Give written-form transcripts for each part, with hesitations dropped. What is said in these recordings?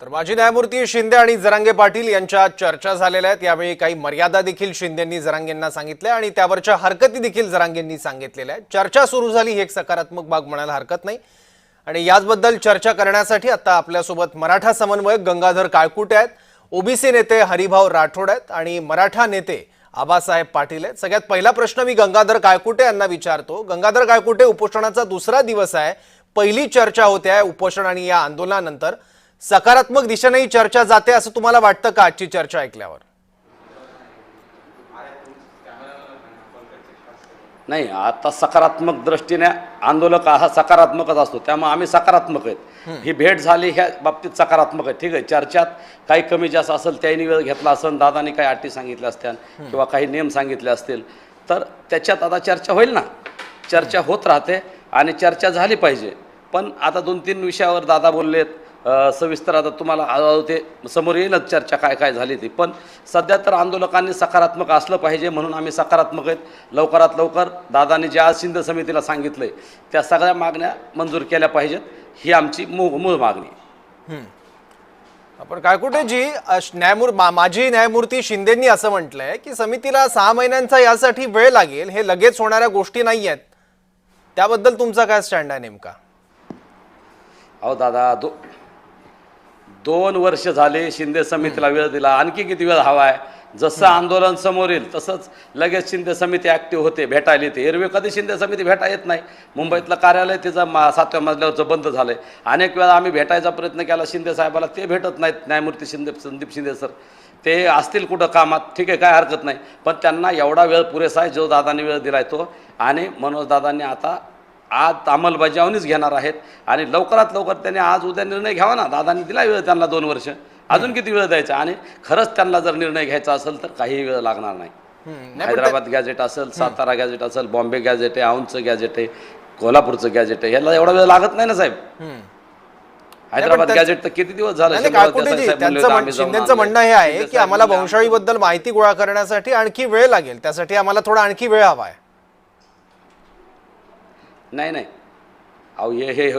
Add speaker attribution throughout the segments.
Speaker 1: तर माजी न्यायमूर्ती शिंदे आणि जरांगे पाटील यांच्यात चर्चा झालेल्या आहेत। यावेळी काही मर्यादा देखील शिंदेंनी जरांगेंना सांगितल्या आणि त्यावरच्या हरकती देखील जरांगेंनी सांगितलेल्या आहेत। चर्चा सुरू झाली ही एक सकारात्मक बाब म्हणायला हरकत नाही। आणि याचबद्दल चर्चा करण्यासाठी आता आपल्यासोबत मराठा समन्वयक गंगाधर काळकुटे आहेत, ओबीसी नेते हरिभाऊ राठोड आहेत आणि मराठा नेते आबासाहेब पाटील आहेत। सगळ्यात पहिला प्रश्न मी गंगाधर काळकुटे यांना विचारतो। गंगाधर काळकुटे, उपोषणाचा दुसरा दिवस आहे, पहिली चर्चा होते आहे उपोषण आणि या आंदोलनानंतर सकारात्मक दिशेने चर्चा जाते असं तुम्हाला वाटतं का आजची चर्चा ऐकल्यावर?
Speaker 2: नाही, आता सकारात्मक दृष्टीने आंदोलक हा सकारात्मकच असतो, त्यामुळे आम्ही सकारात्मक आहेत। ही भेट झाली ह्या बाबतीत सकारात्मक आहे। ठीक आहे, चर्चात काही कमी जास्त असेल, त्यांनी वेळ घेतला असेल, दादांनी काही अटी सांगितल्या असत्या किंवा काही नियम सांगितले असतील, तर त्याच्यात आता चर्चा होईल ना। चर्चा होत राहते आणि चर्चा झाली पाहिजे। पण आता 2-3 विषयावर दादा बोललेत, सविस्तर आता तुम्हाला ते समोर येईलच चर्चा काय काय झाली ती। पण सध्या तर आंदोलकांनी सकारात्मक असलं पाहिजे म्हणून आम्ही सकारात्मक आहेत। लवकरात लवकर दादांनी जे आज शिंदे समितीला सांगितलंय त्या सगळ्या मागण्या मंजूर केल्या पाहिजेत, ही आमची मूळ मागणी।
Speaker 1: आपण काळकुटे जी माजी न्यायमूर्ती शिंदेंनी असं म्हटलंय की समितीला 6 महिन्यांचा यासाठी वेळ लागेल, हे लगेच होणाऱ्या गोष्टी नाही आहेत, त्याबद्दल तुमचा काय स्टँड आहे नेमका?
Speaker 2: अहो दादा, 2 वर्ष झाले शिंदे समितीला वेळ दिला, आणखी किती वेळ हवा आहे? जसं आंदोलन समोर येईल तसंच लगेच शिंदे समिती ऍक्टिव्ह होते, भेटायला येते। एरवी कधी शिंदे समिती भेटा येत नाही, मुंबईतलं कार्यालय तिचं 7व्या मजल्यावरचं बंद झालंय। अनेक वेळा आम्ही भेटायचा प्रयत्न केला शिंदे साहेबाला, ते भेटत नाहीत। न्यायमूर्ती संदीप शिंदे सर ते असतील कुठं कामात, ठीक आहे, काय हरकत नाही, पण त्यांना एवढा वेळ पुरेसा आहे जो दादांनी वेळ दिलाय तो। आणि मनोज दादांनी आता आज अंमलबजावणीच घेणार आहेत आणि लवकरात लवकर त्यांनी आज उद्या निर्णय घ्यावा ना। दादांनी दिला वेळ त्यांना 2 वर्ष, अजून किती वेळ द्यायचा? आणि खरंच त्यांना जर निर्णय घ्यायचा असेल तर काही वेळ लागणार नाही। हैदराबाद गॅझेट असेल, सातारा गॅझेट असेल, बॉम्बे गॅझेट आहे, औंधचं गॅझेट आहे, कोल्हापूरचं गॅझेट आहे, याला एवढा वेळ लागत नाही ना साहेब। हैदराबाद गॅझेट तर किती दिवस झाले?
Speaker 1: शिंदेचं म्हणणं हे आहे की आम्हाला वंशावळीबद्दल माहिती गोळा करण्यासाठी आणखी वेळ लागेल, त्यासाठी आम्हाला थोडा आणखी वेळ हवा आहे।
Speaker 2: नाही, अहो हे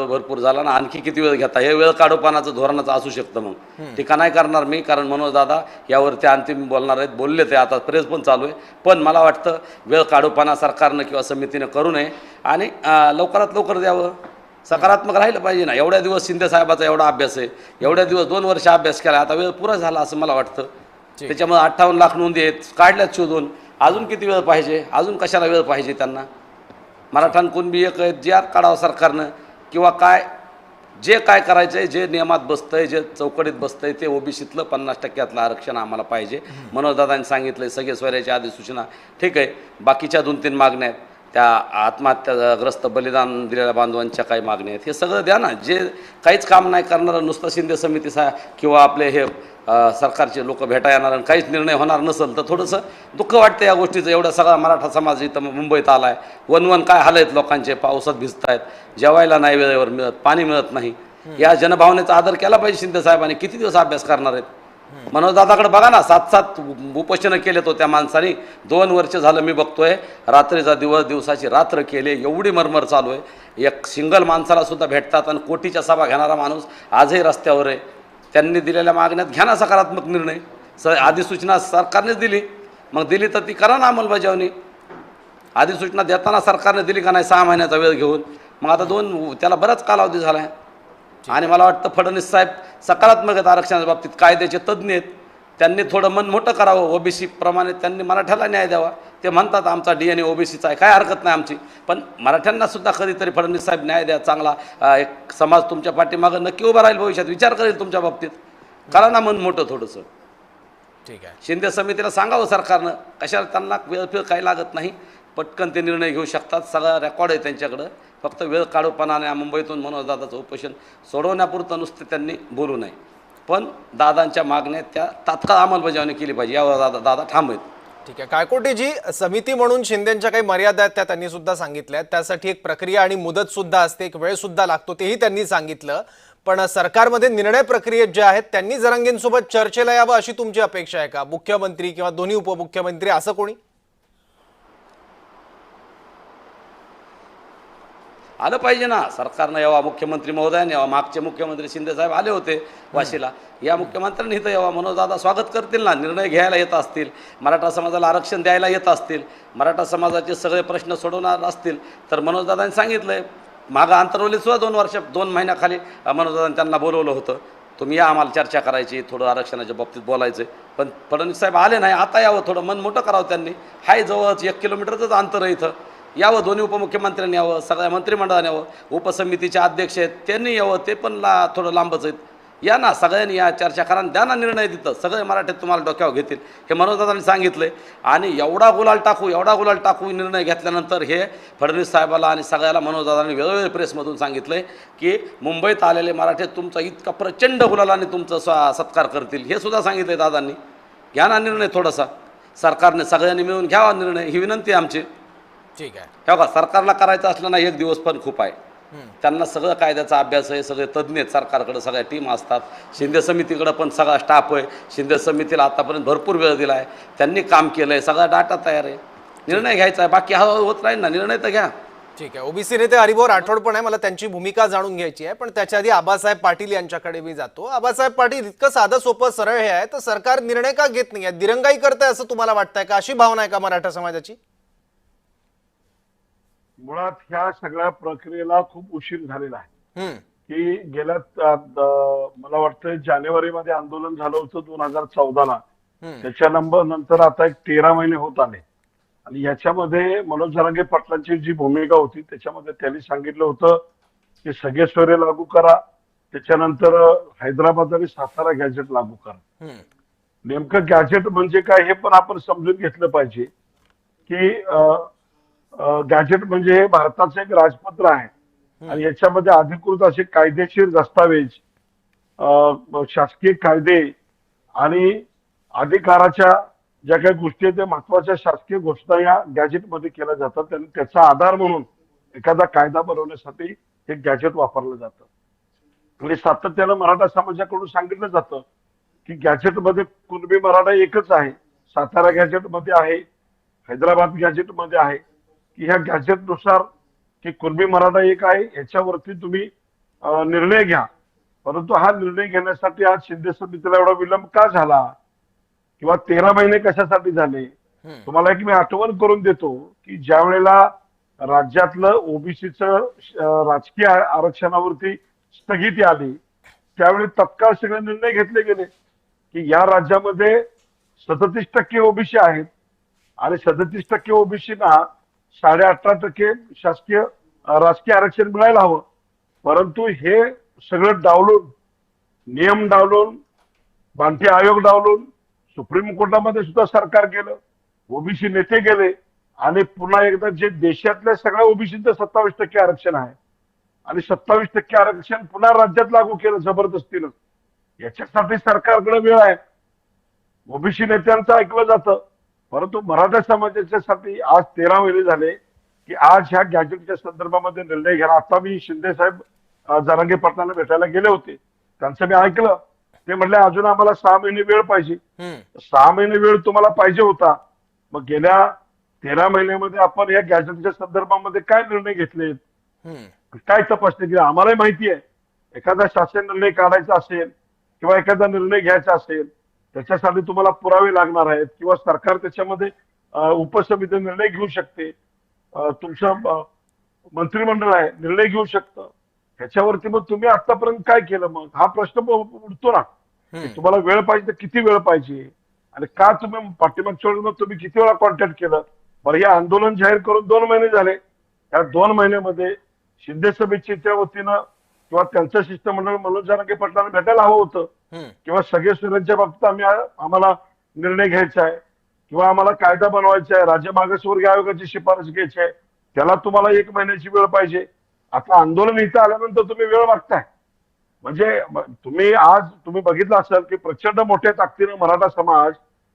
Speaker 2: भरपूर झाला ना, आणखी किती वेळ घेता? हे वेळ काढोपणाचं धोरणाचं असू शकतं। मग टीका नाही करणार मी, कारण मनोज दादा यावरती अंतिम बोलणार आहेत, बोलले ते, आता प्रेस पण चालू आहे। पण मला वाटतं वेळ काढोपणा सरकारनं किंवा समितीनं करू नये आणि लवकरात लवकर द्यावं। सकारात्मक राहिलं पाहिजे ना। एवढ्या दिवस शिंदे साहेबाचा एवढा अभ्यास आहे, एवढ्या दिवस 2 वर्ष अभ्यास केला, आता वेळ पुरा झाला असं मला वाटतं। त्याच्यामुळे 58 लाख नोंदी आहेत, काढल्यात शोधून, अजून किती वेळ पाहिजे? अजून कशाला वेळ पाहिजे त्यांना? मराठा कुणबी एक जे आर काढावं सरकारनं, किंवा काय जे काय करायचं आहे, जे नियमात बसतंय, जे चौकटीत बसतंय, ते ओबीसीतलं 50% आरक्षण आम्हाला पाहिजे। मनोजदादांनी सांगितलंय सगळे स्वैराची अधिसूचना, ठीक आहे। बाकीच्या 2-3 मागण्या आहेत, त्या आत्महत्याग्रस्त बलिदान दिलेल्या बांधवांच्या काही मागण्या आहेत, हे सगळं द्या ना। जे काहीच काम नाही करणारं, नुसतं शिंदे समिती किंवा आपले हे सरकारचे लोक भेटा येणार आणि काहीच निर्णय होणार नसेल तर थोडंसं दुःख वाटतं या गोष्टीचं। एवढा सगळा मराठा समाज इथं मुंबईत आला आहे, वन काय हाल आहेत लोकांचे, पावसात भिजतायत, जेवायला नाही वेळेवर मिळत, पाणी मिळत नाही। या जनभावनेचा आदर केला पाहिजे शिंदे साहेबांनी। किती दिवस अभ्यास करणार आहेत? मनोज दादाकडे बघा ना, 7 उपोषणं केले तो त्या माणसाने। 2 वर्ष झालं मी बघतोय, रात्रीचा दिवस, दिवसाची रात्र केले, एवढी मरमर चालू आहे। एक सिंगल माणसाला सुद्धा भेटतात आणि कोटीच्या सभा घेणारा माणूस आजही रस्त्यावर आहे। त्यांनी दिलेल्या मागण्यात घ्या ना सकारात्मक निर्णय। अधिसूचना सरकारनेच दिली, मग दिली तर ती करा ना अंमलबजावणी। अधिसूचना देताना सरकारने दिली का नाही 6 महिन्याचा वेळ घेऊन? मग आता त्याला बराच कालावधी झाला आहे। आणि मला वाटतं फडणवीस साहेब सकारात्मक आहेत आरक्षणाच्या बाबतीत, कायद्याचे तज्ज्ञ आहेत, त्यांनी थोडं मन मोठं करावं। ओबीसी प्रमाणे त्यांनी मराठ्याला न्याय द्यावा। ते म्हणतात आमचा DNA ओबीसीचा आहे, काय हरकत नाही आमची, पण मराठ्यांना सुद्धा कधीतरी फडणवीस साहेब न्याय द्या चांगला। एक समाज तुमच्या पाठीमागं नक्की उभा राहील, भविष्यात विचार करेल तुमच्या बाबतीत, करा ना मन मोठं थोडंसं।
Speaker 1: ठीक आहे,
Speaker 2: शिंदे समितीला सांगावं सरकारनं, कशाला त्यांना वेळ काही लागत नाही, पटकन ते निर्णय घेऊ शकतात, सगळा रेकॉर्ड आहे त्यांच्याकडं। फक्त वेळ काढूपणाने मुंबईतून मनोजदादाचं उपोषण सोडवण्यापुरतं नुसतं त्यांनी बोलू नये, पण दादांच्या मागण्या त्या तात्काळ अंमलबजावणी केली पाहिजे, यावर दादा ठाम आहेत।
Speaker 1: ठीक आहे काळकुटे जी, समिती म्हणून शिंदेंच्या काही मर्यादा आहेत त्या त्यांनी सुद्धा सांगितल्या, त्यासाठी एक प्रक्रिया आणि मुदत सुद्धा असते, एक वेळ सुद्धा लागतो, तेही त्यांनी सांगितलं। पण सरकारमध्ये निर्णय प्रक्रियेत जे आहेत त्यांनी जरांगेंसोबत चर्चेला यावं अशी तुमची अपेक्षा आहे का? मुख्यमंत्री किंवा दोन्ही उपमुख्यमंत्री असं कोणी?
Speaker 2: आलं पाहिजे ना. सरकारनं यावा, मुख्यमंत्री महोदयाने यावा, मागचे मुख्यमंत्री शिंदे साहेब आले होते वाशीला, या मुख्यमंत्र्यांनी इथं यावा, मनोजदादा स्वागत करतील ना. निर्णय घ्यायला येत असतील, मराठा समाजाला आरक्षण द्यायला येत असतील, मराठा समाजाचे सगळे प्रश्न सोडवणार असतील तर मनोजदादांनी सांगितलंय. मागं आंतरवलीत सुद्धा 2 महिन्याखाली मनोजदादांनी त्यांना बोलवलं होतं, तुम्ही या, आम्हाला चर्चा करायची, थोडं आरक्षणाच्या बाबतीत बोलायचं. पण फडणवीस साहेब आले नाही. आता यावं, थोडं मन मोठं करावं त्यांनी. हाय जवळच 1 किलोमीटरचंच अंतर आहे इथं. यावं, दोन्ही उपमुख्यमंत्र्यांनी यावं, सगळ्या मंत्रिमंडळाने यावं, उपसमितीचे अध्यक्ष आहेत त्यांनी यावं, ते पण थोडं लांबच आहेत. या ना, सगळ्यांनी या, चर्चा करा, द्या ना निर्णय तिथं. सगळे मराठीत तुम्हाला डोक्यावर घेतील, हे मनोजदादांनी सांगितलंय. आणि एवढा गुलाल टाकू निर्णय घेतल्यानंतर हे फडणवीस साहेबाला आणि सगळ्याला मनोजदादांनी वेळोवेळी प्रेसमधून सांगितलंय की मुंबईत आलेले मराठे तुमचा इतका प्रचंड गुलालाने तुमचा सत्कार करतील, हे सुद्धा सांगितलंय दादांनी. घ्या ना निर्णय थोडासा, सरकारने सगळ्यांनी मिळून घ्यावा निर्णय, ही विनंती आहे आमची.
Speaker 1: ठीक आहे.
Speaker 2: हे बघा, सरकारला करायचं असलं ना 1 दिवस पण खूप आहे. त्यांना सगळं कायद्याचा अभ्यास आहे, सगळे तज्ज्ञ आहेत, सरकारकडे सगळ्या टीम असतात, शिंदे समितीकडे पण सगळा स्टाफ आहे. शिंदे समितीला आतापर्यंत भरपूर वेळ दिला आहे, त्यांनी काम केलं आहे, सगळा डाटा तयार आहे. निर्णय घ्यायचा आहे, बाकी हळूहळू होत राहील ना, निर्णय तर घ्या.
Speaker 1: ठीक आहे. ओबीसी नेते हरिभाऊ राठोड पण आहे, मला त्यांची भूमिका जाणून घ्यायची आहे. पण त्याच्या आधी आबासाहेब पाटील यांच्याकडे मी जातो. आबासाहेब पाटील, इतकं साधं सोपं सरळ हे आहे तर सरकार निर्णय का घेत नाही, दिरंगाई करताय असं तुम्हाला वाटतंय का? अशी भावना आहे का मराठा समाजाची?
Speaker 3: मुळात ह्या सगळ्या प्रक्रियेला खूप उशीर झालेला आहे. की गेल्या मला वाटतं जानेवारीमध्ये आंदोलन झालं होतं 2014ला. त्याच्या नंतर आता 13 महिने होत आले आणि याच्यामध्ये मनोज जरांगे पाटलांची जी भूमिका होती त्याच्यामध्ये त्यांनी सांगितलं होतं की सगळे सोयरे लागू करा, त्याच्यानंतर हैदराबाद आणि सातारा गॅजेट लागू करा. नेमकं गॅजेट म्हणजे काय हे पण आपण समजून घेतलं पाहिजे की गॅजेट म्हणजे हे भारताचं एक राजपत्र आहे आणि याच्यामध्ये अधिकृत असे कायदेशीर दस्तावेज, शासकीय कायदे आणि अधिकाराच्या ज्या काही गोष्टी आहेत त्या महत्वाच्या शासकीय घोषणा या गॅजेटमध्ये केल्या जातात आणि त्याचा आधार म्हणून एखादा कायदा बनवण्यासाठी हे गॅजेट वापरलं जातं. आणि सातत्यानं मराठा समाजाकडून सांगितलं जातं की गॅजेटमध्ये कुणबी मराठा एकच आहे, सातारा गॅजेटमध्ये आहे, हैदराबाद गॅजेटमध्ये आहे, की ह्या गॅजेटनुसार की कुणबी मराठा एक आहे याच्यावरती तुम्ही निर्णय घ्या. परंतु हा निर्णय घेण्यासाठी आज शिंदे समितीला एवढा विलंब का झाला किंवा 13 महिने कशासाठी झाले? तुम्हाला एक मी आठवण करून देतो की ज्या वेळेला राज्यातलं ओबीसीचं राजकीय आरक्षणावरती स्थगिती आली त्यावेळी तत्काळ सगळे निर्णय घेतले गेले की या राज्यामध्ये 37% ओबीसी आहेत आणि 37% ओबीसीना 18.5% शासकीय राजकीय आरक्षण मिळायला हवं. परंतु हे सगळं डावलून, नियम डावलून, भांटी आयोग डावलून सुप्रीम कोर्टामध्ये सुद्धा सरकार गेलं, ओबीसी नेते गेले आणि पुन्हा एकदा जे देशातल्या सगळ्या ओबीसीचं 27% आरक्षण आहे आणि 27% आरक्षण पुन्हा राज्यात लागू केलं जबरदस्तीनं. याच्यासाठी सरकारकडे वेळ आहे. ओबीसी नेत्यांचं ऐकलं जातं, परंतु मराठा समाजाच्यासाठी आज 13 महिने झाले की आज ह्या गॅजेटच्या संदर्भामध्ये निर्णय घ्यायला. आता मी शिंदे साहेब जरांगे पाटलांना भेटायला गेले होते, त्यांचं मी ऐकलं. ते म्हटले अजून आम्हाला 6 महिने वेळ पाहिजे. 6 महिने वेळ तुम्हाला पाहिजे होता, मग गेल्या 13 महिन्यामध्ये आपण या गॅजेटच्या संदर्भामध्ये काय निर्णय घेतले, काय तपासणी केली? आम्हालाही माहिती आहे एखादा शासन निर्णय काढायचा असेल किंवा एखादा निर्णय घ्यायचा असेल त्याच्यासाठी तुम्हाला पुरावे लागणार आहेत किंवा सरकार त्याच्यामध्ये उपसमिती निर्णय घेऊ शकते, तुमचं मंत्रिमंडळ आहे निर्णय घेऊ शकतं. ह्याच्यावरती मग तुम्ही आतापर्यंत काय केलं? मग हा प्रश्न उठतो ना की तुम्हाला वेळ पाहिजे तर किती वेळ पाहिजे आणि का तुम्ही पाठिंबाच्या वेळेस तुम्ही किती वेळा कॉन्टॅक्ट केलं? बरं, हे आंदोलन जाहीर करून 2 महिने झाले. या 2 महिन्यामध्ये शिंदे समितीच्या वतीनं किंवा त्यांचं शिष्टमंडळ मनोज जरांगे पाटलांना भेटायला हवं होतं किंवा सगळे सुरांच्या बाबतीत आम्हाला निर्णय घ्यायचा आहे किंवा आम्हाला कायदा बनवायचा आहे, राज्य मागासवर्गीय आयोगाची शिफारस घ्यायची आहे, त्याला तुम्हाला 1 महिन्याची वेळ पाहिजे. आता आंदोलन इथं आल्यानंतर तुम्ही वेळ मागताय. म्हणजे तुम्ही बघितलं असाल की प्रचंड मोठ्या ताकदीनं मराठा समाज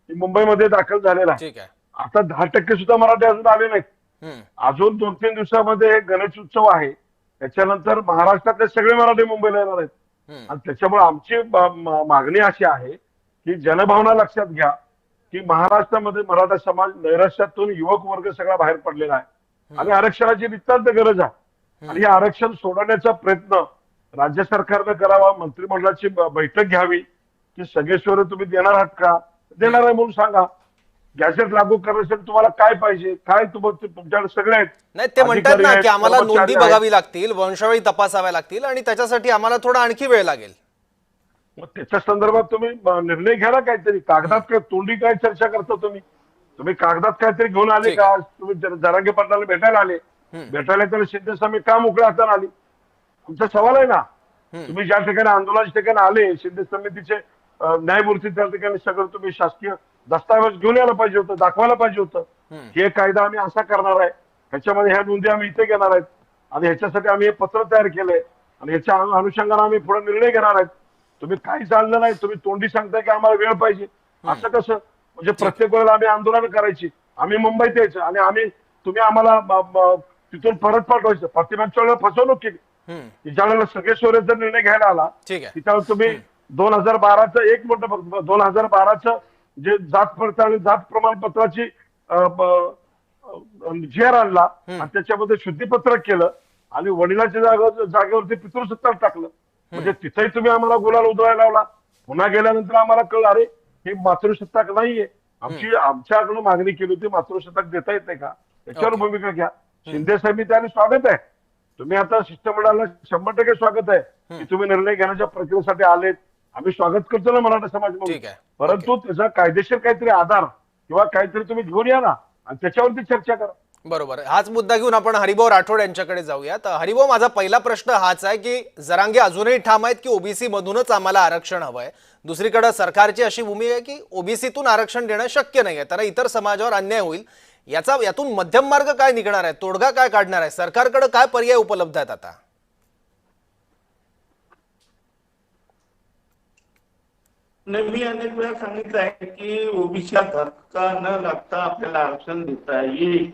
Speaker 3: मुंबईमध्ये दाखल झालेला आहे. आता 10% सुद्धा मराठी अजून आले नाहीत. अजून 2-3 दिवसामध्ये गणेश उत्सव आहे, त्याच्यानंतर महाराष्ट्रातले सगळे मराठी मुंबईला येणार आहेत आणि त्याच्यामुळे आमची मागणी अशी आहे की जनभावना लक्षात घ्या की महाराष्ट्रामध्ये मराठा समाज नैराश्यातून युवक वर्ग सगळा बाहेर पडलेला आहे आणि आरक्षणाची नितांत गरज आहे. आणि हे आरक्षण सोडवण्याचा प्रयत्न राज्य सरकारनं करावा, मंत्रिमंडळाची बैठक घ्यावी की सगळे स्वर तुम्ही देणार आहात का, देणार आहे म्हणून सांगा. गॅजेट लागू करण्यासाठी तुम्हाला काय पाहिजे, काय तुमच्याकडे सगळे आहेत.
Speaker 1: नाही, ते म्हणतात
Speaker 3: अधिकारी
Speaker 1: ना
Speaker 3: आहेत,
Speaker 1: की आम्हाला
Speaker 3: कर्मचारी
Speaker 1: नोंदी
Speaker 3: आहेत.
Speaker 1: बघावी लागतील, वंशावळी तपासाव्या लागतील आणि त्याच्यासाठी आम्हाला थोडा आणखी वेळ लागेल.
Speaker 3: मग त्याच्या संदर्भात तुम्ही निर्णय घ्या ना काहीतरी. कागदात काय तोंडी काय चर्चा करता तुम्ही कागदात काहीतरी घेऊन आले
Speaker 1: ठीक
Speaker 3: का? तुम्ही जरांगे पाटलाला भेटायला आले, भेटायला तर शिंदे साहेब का मोकळ्या हाताने आली? तुमचा सवाल आहे ना. तुम्ही ज्या ठिकाणी आंदोलनाच्या ठिकाणी आले, शिंदे समितीचे न्यायमूर्ती त्या ठिकाणी सगळं तुम्ही शासकीय दस्तावेज घेऊन यायला पाहिजे होतं, दाखवायला पाहिजे होतं. हे कायदा आम्ही असा करणार आहे, ह्याच्यामध्ये ह्या नोंदी आम्ही इथे घेणार आहेत आणि ह्याच्यासाठी आम्ही हे पत्र तयार केलंय आणि ह्याच्या अनुषंगाने आम्ही पुढे निर्णय घेणार आहेत. तुम्ही काही चाललं नाही, तुम्ही तोंडी सांगताय की आम्हाला वेळ पाहिजे. असं कसं? म्हणजे प्रत्येक वेळेला आम्ही आंदोलन करायची, आम्ही मुंबईत यायचं आणि तुम्ही आम्हाला तिथून परत पाठवायचं. प्रतिमाच्या वेळेला फसवणूक केली. ज्या वेळेला सगळे सोयरेचा निर्णय घ्यायला आला त्यावेळेस तुम्ही 2012चं एक मोठं फक्त 2012चं जे जात पडताळणी जात प्रमाणपत्राची झेर आणला आणि त्याच्यामध्ये शुद्धीपत्रक केलं आणि वडिलांच्या जागेवरती पितृसत्ताक टाकलं. म्हणजे तिथेही तुम्ही आम्हाला गुलाल उधळायला लावला. पुन्हा गेल्यानंतर आम्हाला कळलं अरे ही मातृसत्ताक नाहीये. आमच्याकडून मागणी केली होती मातृसत्ताक देता येत नाही का, त्याच्यावर भूमिका घ्या. शिंदे साहेब आणि स्वागत आहे. तुम्ही आता शिष्टमंडळाला 100% स्वागत आहे की तुम्ही निर्णय घेण्याच्या प्रक्रियेसाठी आलेत. आम्ही स्वागत करतो ना मराठा समाज म्हणून, परंतु त्याचा कायदेशीर काहीतरी आधार किंवा काहीतरी तुम्ही घेऊन या ना आणि त्याच्यावरती चर्चा करा.
Speaker 1: बरोबर. हाच मुद्दा घेऊन आपण हरिभाऊ राठोड यांच्याकडे जाऊया. तर हरिभाऊ, माझा पहिला प्रश्न हाच आहे की जरांगे अजूनही ठाम आहेत की ओबीसी मधूनच आम्हाला आरक्षण हवंय. दुसरीकडे सरकारची अशी भूमिका आहे की ओबीसीतून आरक्षण देणं शक्य नाहीये, तर इतर समाजावर अन्याय होईल. यातून मध्यम मार्ग काय निघणार आहे, तोडगा काय काढणार आहे, सरकारकडे काय पर्याय उपलब्ध आहेत आता?
Speaker 4: मी अनेक वेळा सांगितलं आहे की ओबीसीला धक्का न लागता आपल्याला आरक्षण देता येईल.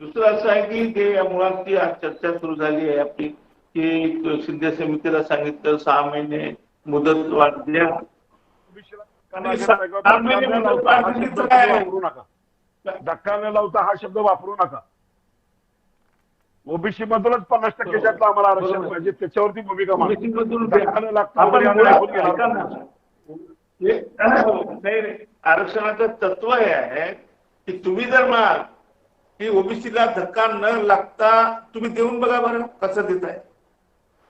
Speaker 4: दुसरं असं आहे की ते मुळात ती चर्चा सुरू झाली आहे आपली की शिंदे समितीला सांगितलं 6 महिने मुदत वाढ द्या.
Speaker 3: धक्का न लावता हा शब्द वापरू नका. ओबीसी मधूनच 50% आम्हाला आरक्षण पाहिजे, त्याच्यावरती भूमिका
Speaker 4: आरक्षणाचं तत्व हे आहे की तुम्ही जर म्हणाल की ओबीसीला धक्का न लागता तुम्ही देऊन बघा बरं कसं देताय.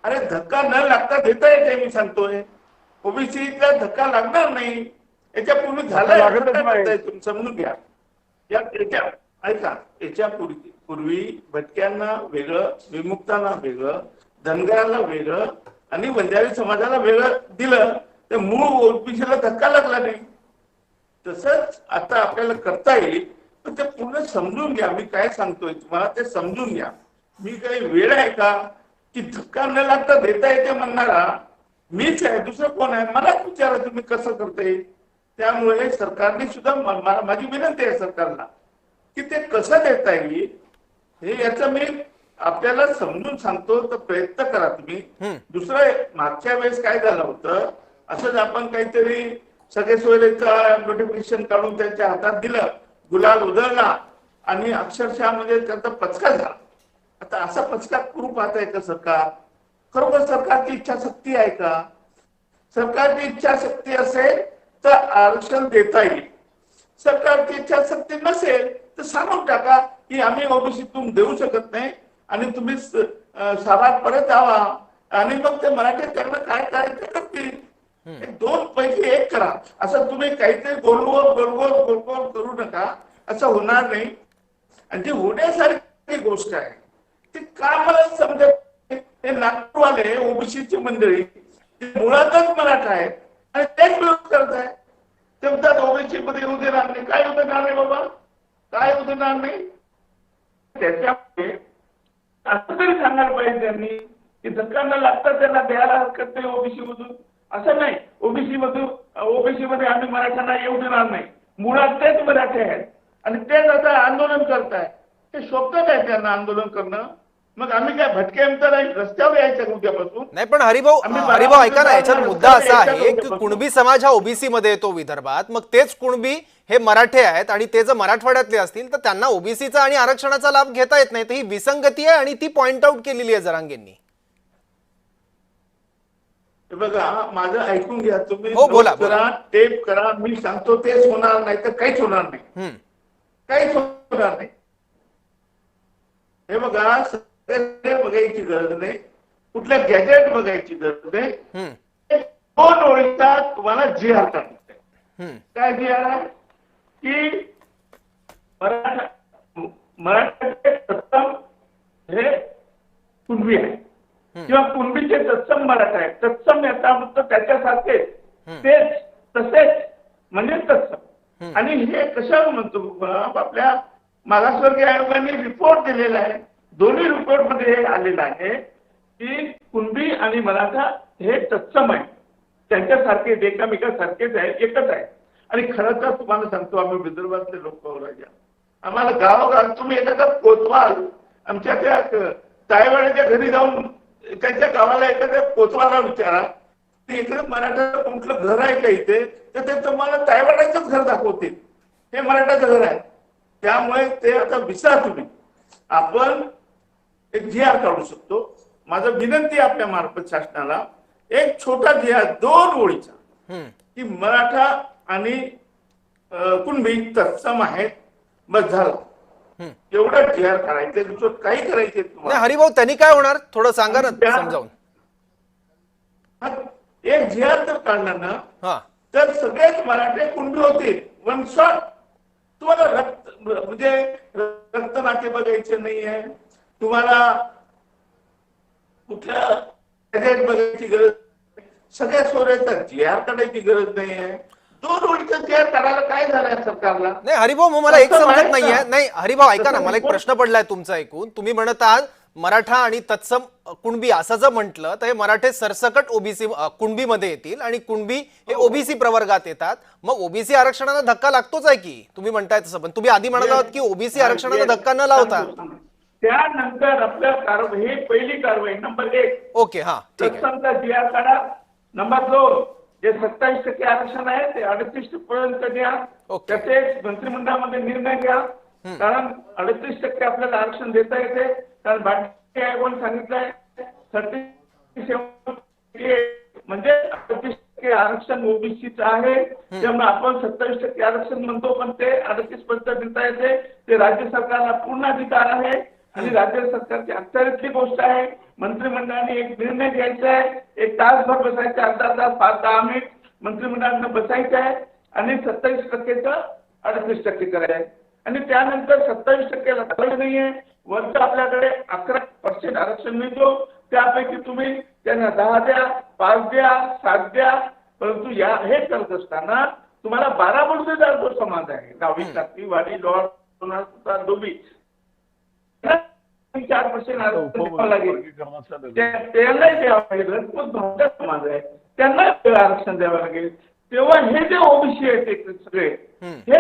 Speaker 4: अरे धक्का न लागता देता येते, मी सांगतोय. ओबीसीला धक्का लागणार नाही. याच्यापूर्वी झालं, तुम्ही समजून घ्या. ऐका, याच्यापूर्वी भटक्यांना वेगळं, विमुक्तांना वेगळं, धनगरांना वेगळं आणि वंजारी समाजाला वेगळं दिलं, तर मूळ ओबीसीला धक्का लागला नाही. तसंच आता आपल्याला करता येईल, पण ते पूर्ण समजून घ्या. मी काय सांगतोय तुम्हाला ते समजून घ्या. मी काही वेळ आहे का की धक्का न लागता देता येते म्हणणारा मीच आहे, दुसरं कोण आहे? मलाच विचारा तुम्ही कसं करता येईल. त्यामुळे सरकारने सुद्धा माझी विनंती आहे सरकारला की ते कसं देता येईल हे याचं मी आपल्याला समजून सांगतो, तर प्रयत्न करा तुम्ही. दुसरं, मागच्या वेळेस काय झालं होतं, असंच आपण काहीतरी सगळे सोयरेचं नोटिफिकेशन काढून त्यांच्या हातात दिलं, गुलाल उधळला आणि अक्षरशः म्हणजे त्यांचा पचका झाला. आता असा पचका करू पाहत आहे का सरकार? खरोखर सरकारची इच्छाशक्ती आहे का? सरकारची इच्छाशक्ती असेल तर आरक्षण देता येईल. सरकारची इच्छाशक्ती नसेल तर सांगून टाका की आम्ही ओबीसीतून देऊ शकत नाही आणि तुम्ही सारा परत यावा आणि मग ते मराठी करणं काय करायचं करतील. 2 पैकी 1 करा. असं तुम्ही काहीतरी गोलगोल करू नका, असं होणार नाही. आणि ती होण्यासारखी गोष्ट आहे ती का मला समजत. हे नागपूरवाले ओबीसीची मंडळी मुळातच मराठा आहेत आणि तेच विरोध करत आहे. ते म्हणतात ओबीसी मध्ये येऊ देणार नाही. काय येऊ देणार नाही बाबा, काय येऊ देणार नाही. त्याच्यामुळे असं तरी सांगायला पाहिजे त्यांनी की धक्का न लागता त्यांना द्यायला हरकत नाही ओबीसी मधून. असं नाही ओबीसी मध्ये आम्ही मराठ्यांना येऊ देणार नाही. मुळात तेच मराठी आहेत आणि तेच आता आंदोलन करताय. ते शोभत आहे त्यांना आंदोलन करणं. मग आम्ही काय भटके आमचं नाही रस्त्यावर यायचं उद्यापासून?
Speaker 1: नाही पण हरिभाऊ
Speaker 4: आम्ही
Speaker 1: हरिभाऊ ऐका ना, याच्यात
Speaker 4: बारामतीला
Speaker 1: मुद्दा असा
Speaker 4: यायचं
Speaker 1: आहे की
Speaker 4: होतं.
Speaker 1: कुणबी समाज हा ओबीसी मध्ये येतो विदर्भात, मग तेच कुणबी हे मराठे आहेत आणि ते जर मराठवाड्यातले असतील तर त्यांना ओबीसीचा आणि आरक्षणाचा लाभ घेता येत नाही. तर ही विसंगती आहे आणि ती पॉइंट आउट केलेली आहे जरांगेंनी.
Speaker 4: हे बघा, माझं ऐकून घ्या तुम्ही.
Speaker 1: हो, बोला,
Speaker 4: नोट करा, टेप करा. मी सांगतो तेच होणार नाही तर काहीच होणार नाही. काहीच होणार नाही. हे बघा, सगळे बघायची गरज नाही, कुठल्या गॅजेट बघायची गरज नाही. 2 ओळीचा तुम्हाला जी आर टाकणार. काय जी आर आहे की मराठाचे तत्सम हे कुणबी आहे किंवा कुणबीचे तत्सम मराठा आहे. तत्सम याचा अर्थ त्याच्यासारखे तेच तसेच म्हणजे तत्सम. आणि हे कशावर म्हणतो आपल्या मागासवर्गीय आयोगाने रिपोर्ट दिलेला आहे. दोन्ही रिपोर्ट मध्ये हे आलेलं आहे की कुणबी आणि मराठा हे तत्सम आहे, त्यांच्यासारखे एकमेकांसारखेच आहे, एकच आहे. आणि खरं तर तुम्हाला सांगतो, आम्ही विदर्भातले लोक राजा, आम्हाला गावोगाव तुम्ही एखादा कोतवाल आमच्या त्या तायवाड्याच्या घरी जाऊन त्यांच्या गावाला एखाद्या कोतवाला विचारा ते इकडे मराठा कुठलं घर आहे का इथे, तर ते तुम्हाला तायवाड्याचंच घर दाखवतील, हे मराठाचं घर आहे. त्यामुळे ते आता विसरा तुम्ही. आपण एक जी आर काढू शकतो. माझं विनंती आहे आपल्या मार्फत शासनाला, एक छोटा जी आर 2 ओळीचा की मराठा आणि कुणबी तत्सम आहेत, बस झालं. एवढं जी आर काढायचं, दुसरं काही करायचे तुम्हाला.
Speaker 1: हरिभाऊ त्यांनी काय होणार थोडं सांगा ना समजावून.
Speaker 4: एक जी आर जर काढला ना तर सगळेच मराठे कुणबी होतील. One shot. तुम्हाला रक्त म्हणजे रक्त नाते बघायचे नाहीये, तुम्हाला कुठल्या बघायची गरज, सगळ्या सोऱ्याचा जी आर काढायची गरज नाहीये. 2 ओळीचा जी आर काढायला काय झालंय सरकारला?
Speaker 1: नाही हरिभाऊ, मग मला एक समजत नाहीये. नाही हरिभाऊ ऐका ना, मला एक प्रश्न पडलाय तुमचा ऐकून. तुम्ही म्हणत आहात मराठा आणि तत्सम कुणबी असं जर म्हटलं तर हे मराठे सरसकट ओबीसी कुणबी मध्ये येतील आणि कुणबी हे ओबीसी प्रवर्गात येतात. मग ओबीसी आरक्षणाला धक्का लागतोच आहे की तुम्ही म्हणताय तसं, पण तुम्ही आधी म्हणाला आहात की ओबीसी आरक्षणाला धक्का न लावता.
Speaker 4: त्यानंतर आपल्या कारवाई, ही पहिली कारवाई नंबर 1.
Speaker 1: ओके, हा ठीक आहे.
Speaker 4: तत्समचा जी आर काढा. नंबर 2, जे 27% आरक्षण आहे ते 38 पर्यंत द्या. त्याचे मंत्रिमंडळामध्ये निर्णय घ्या. कारण 38% आपल्याला आरक्षण देता येते. कारण भारतीय आयोगाने सांगितलंय 37 म्हणजे 38% आरक्षण ओबीसीचं आहे. त्यामुळे आपण 27% आरक्षण म्हणतो, पण ते 38% देता येते. ते राज्य सरकारला पूर्ण अधिकार आहे आणि राज्य सरकारची अखत्यारीतली गोष्ट आहे. मंत्रिमंडळाने एक निर्णय घ्यायचा आहे, 1 तासभर बसायचं, अर्धा तास, 5-10 मिनिट मंत्रिमंडळानं बसायचं आहे आणि 27%चं 38% करायचं आहे. आणि त्यानंतर 27%ला करायचं नाहीये. वरचं आपल्याकडे 11% आरक्षण मिळतो, त्यापैकी तुम्ही त्यांना 10 द्या, 5 द्या, 7 द्या. परंतु हे करत असताना तुम्हाला 12 बलुतेदार जो समाज आहे, गावी, वाडी, लोहार, डोबी, 4% आरक्षण लागेल. त्यांना द्यावं लागेल. समाज आहे त्यांना आरक्षण द्यावं लागेल. तेव्हा हे जे ओबीसी आहेत ते सगळे हे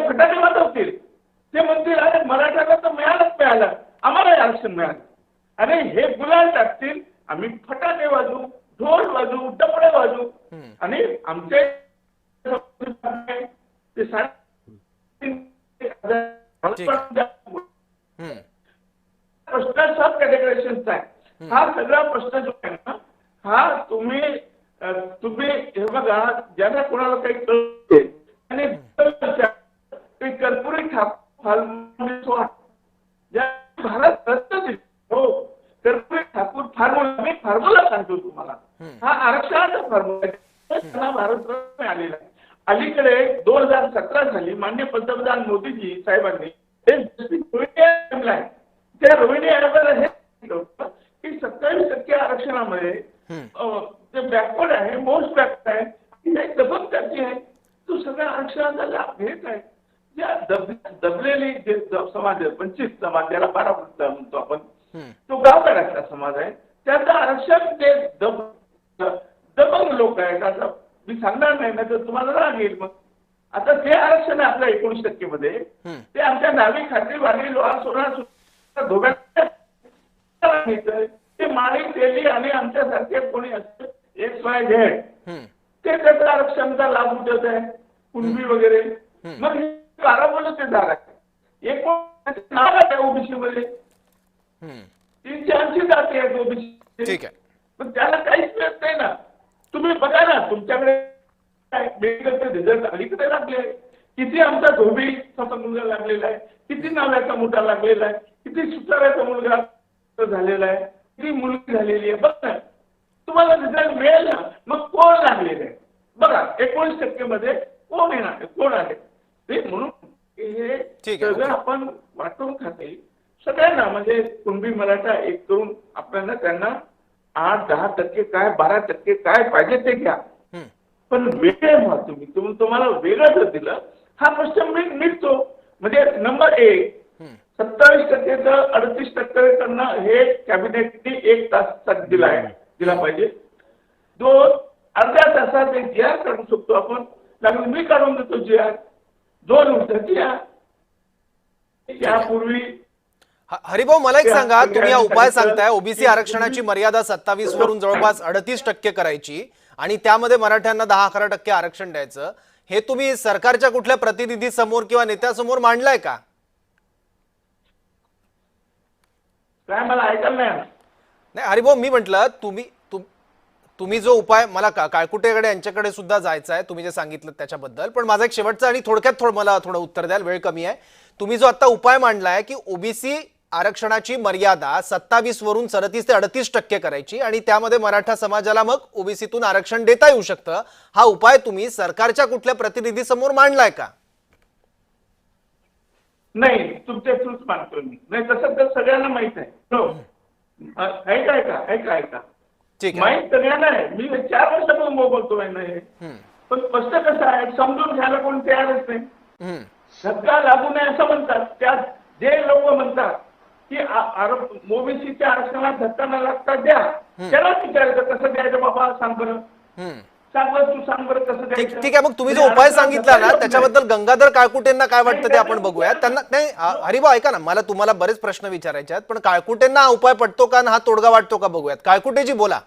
Speaker 4: फटाके वाजवतील. ते म्हणतील अरे मराठ्याला तर मिळालं, आम्हाला आरक्षण मिळालं. अरे हे गुलाल टाकतील, आम्ही फटाके वाजवू, ढोल वाजवू, डपडे वाजवू आणि आमचे प्रश्न सब कॅटेगरायझेशनचा आहे. हा सगळा प्रश्न जो आहे ना, हा तुम्ही हे बघा, ज्यांना कोणाला काही कळते आणि कर्पुरी भारत हो कर्पुरी ठाकूर फॉर्म्युला, मी फॉर्म्युला सांगतो तुम्हाला. हा आरक्षणाचा फॉर्म्युला भारत आलेला आहे. अलीकडे 2017 साली माननीय पंतप्रधान मोदीजी साहेबांनी त्या रोहिणी आयोगाला हे की 27% आरक्षणामध्ये जे बॅकवर्ड आहे, मोस्ट बॅकवर्ड आहे, हे दबंगची आहे. तो सगळ्या आरक्षणाचा लाभ घेत आहे. ज्या दबलेली जे समाज आहे, वंचित समाज, ज्याला 12% म्हणतो आपण, तो गावकऱ्याचा समाज आहे, त्याचं आरक्षण जे दबंग लोक आहेत. आता मी सांगणार नाही ना तर तुम्हाला राग येईल. मग आता ते आरक्षण आहे आपल्या 19% मध्ये, ते आमच्या नावी, खात्री, वाणी, लोहार, सोनार धोक्यात सांगितलंय ते माळी तेली आणि आमच्यासारखे कोणी असते XYZ ते त्याचं आरक्षणाचा लाभ उठवत आहे कुणबी वगैरे मग हे काराबोलतेदार आहे एकूण नाव आहे ओबीसी मध्ये 380 जाती आहेत ओबीसी
Speaker 1: ठीक आहे.
Speaker 4: पण त्याला काहीच मिळत नाही ना. तुम्ही बघा ना तुमच्याकडे मेडिकलचे रिझल्ट अलीकडे लागले किती आमचा धोबीचा मुलगा लागलेला आहे किती नाव्याचा मुलगा लागलेला आहे किती सुताराचा मुलगा झालेला आहे किती मुलगी झालेली आहे बघा तुम्हाला रिझल्ट मिळेल ना. मग कोण लागलेलं आहे बघा 19% मध्ये कोण येणार कोण आहे ते म्हणून हे
Speaker 1: ठीक आहे,
Speaker 4: सगळं
Speaker 1: ओके.
Speaker 4: आपण वाटून खाता येईल सगळ्यांना म्हणजे कुणबी मराठा एक करून आपल्याला त्यांना 8-10% काय 12% काय पाहिजे ते घ्या पण वेगळे व्हा तुम्हाला वेगळं जर दिलं हा प्रश्न मिळतो. म्हणजे नंबर 1 27% 38% करणं हे कॅबिनेटने 1 तास दिला पाहिजे. 2 अर्ध्या तासात एक GR काढू शकतो आपण लागून मी काढून देतो GR 2 वर्षाची यापूर्वी.
Speaker 1: हरिभाऊ मला एक सांगा, तुम्ही हा उपाय सांगताय ओबीसी आरक्षणाची मर्यादा 27 वरून जवळपास 38% करायची आणि त्यामध्ये मराठ्यांना 10-11% आरक्षण द्यायचं, हे तुम्ही सरकारच्या कुठल्या प्रतिनिधी समोर किंवा नेत्यासमोर मांडलाय का?
Speaker 4: काय मला ऐकायला नाही.
Speaker 1: नाही हरिभाऊ, मी म्हटलं तुम्ही जो उपाय मला काळकुटेकडे यांच्याकडे सुद्धा जायचं आहे तुम्ही जे सांगितलं त्याच्याबद्दल, पण माझा एक शेवटचा आणि थोडक्यात मला थोडं उत्तर द्याल, वेळ कमी आहे. तुम्ही जो आता उपाय मांडलाय की ओबीसी आरक्षणाची मर्यादा 27 वरून 37 ते 38% करायची आणि त्यामध्ये मराठा समाजाला मग ओबीसीतून आरक्षण देता येऊ शकतं, हा उपाय तुम्ही सरकारच्या कुठल्या प्रतिनिधी समोर मांडलाय का?
Speaker 4: नाही तुमच्या थ्रूच मानतो मी. नाही तसं तर सगळ्यांना माहित आहे. हो ऐका
Speaker 1: ठीक आहे.
Speaker 4: माहित सगळ्यांना आहे. मी 4 वर्षापासून बोलतोय नाही पण स्पष्ट कसं आहे समजून घ्यायला कोणी तयारच नाही. धक्का लागू नये असं म्हणतात. त्यात जे लोक म्हणतात की ओबीसीच्या आरक्षणाला धक्का न लागता द्या त्यालाच विचारायचं कसं द्यायचं बाबा सांग बरं. तू सांग बरं कसं द्यायचं.
Speaker 1: ठीक आहे, मग तुम्ही जो उपाय सांगितला ना त्याच्याबद्दल गंगाधर काळकुटेंना काय वाटतं ते आपण बघूया. त्यांना नाही हरिभाऊ ऐका ना, मला तुम्हाला बरेच प्रश्न विचारायचे आहेत, पण काळकुटेंना हा उपाय पटतो का हा तोडगा वाटतो का बघूयात. काळकुटेजी बोला.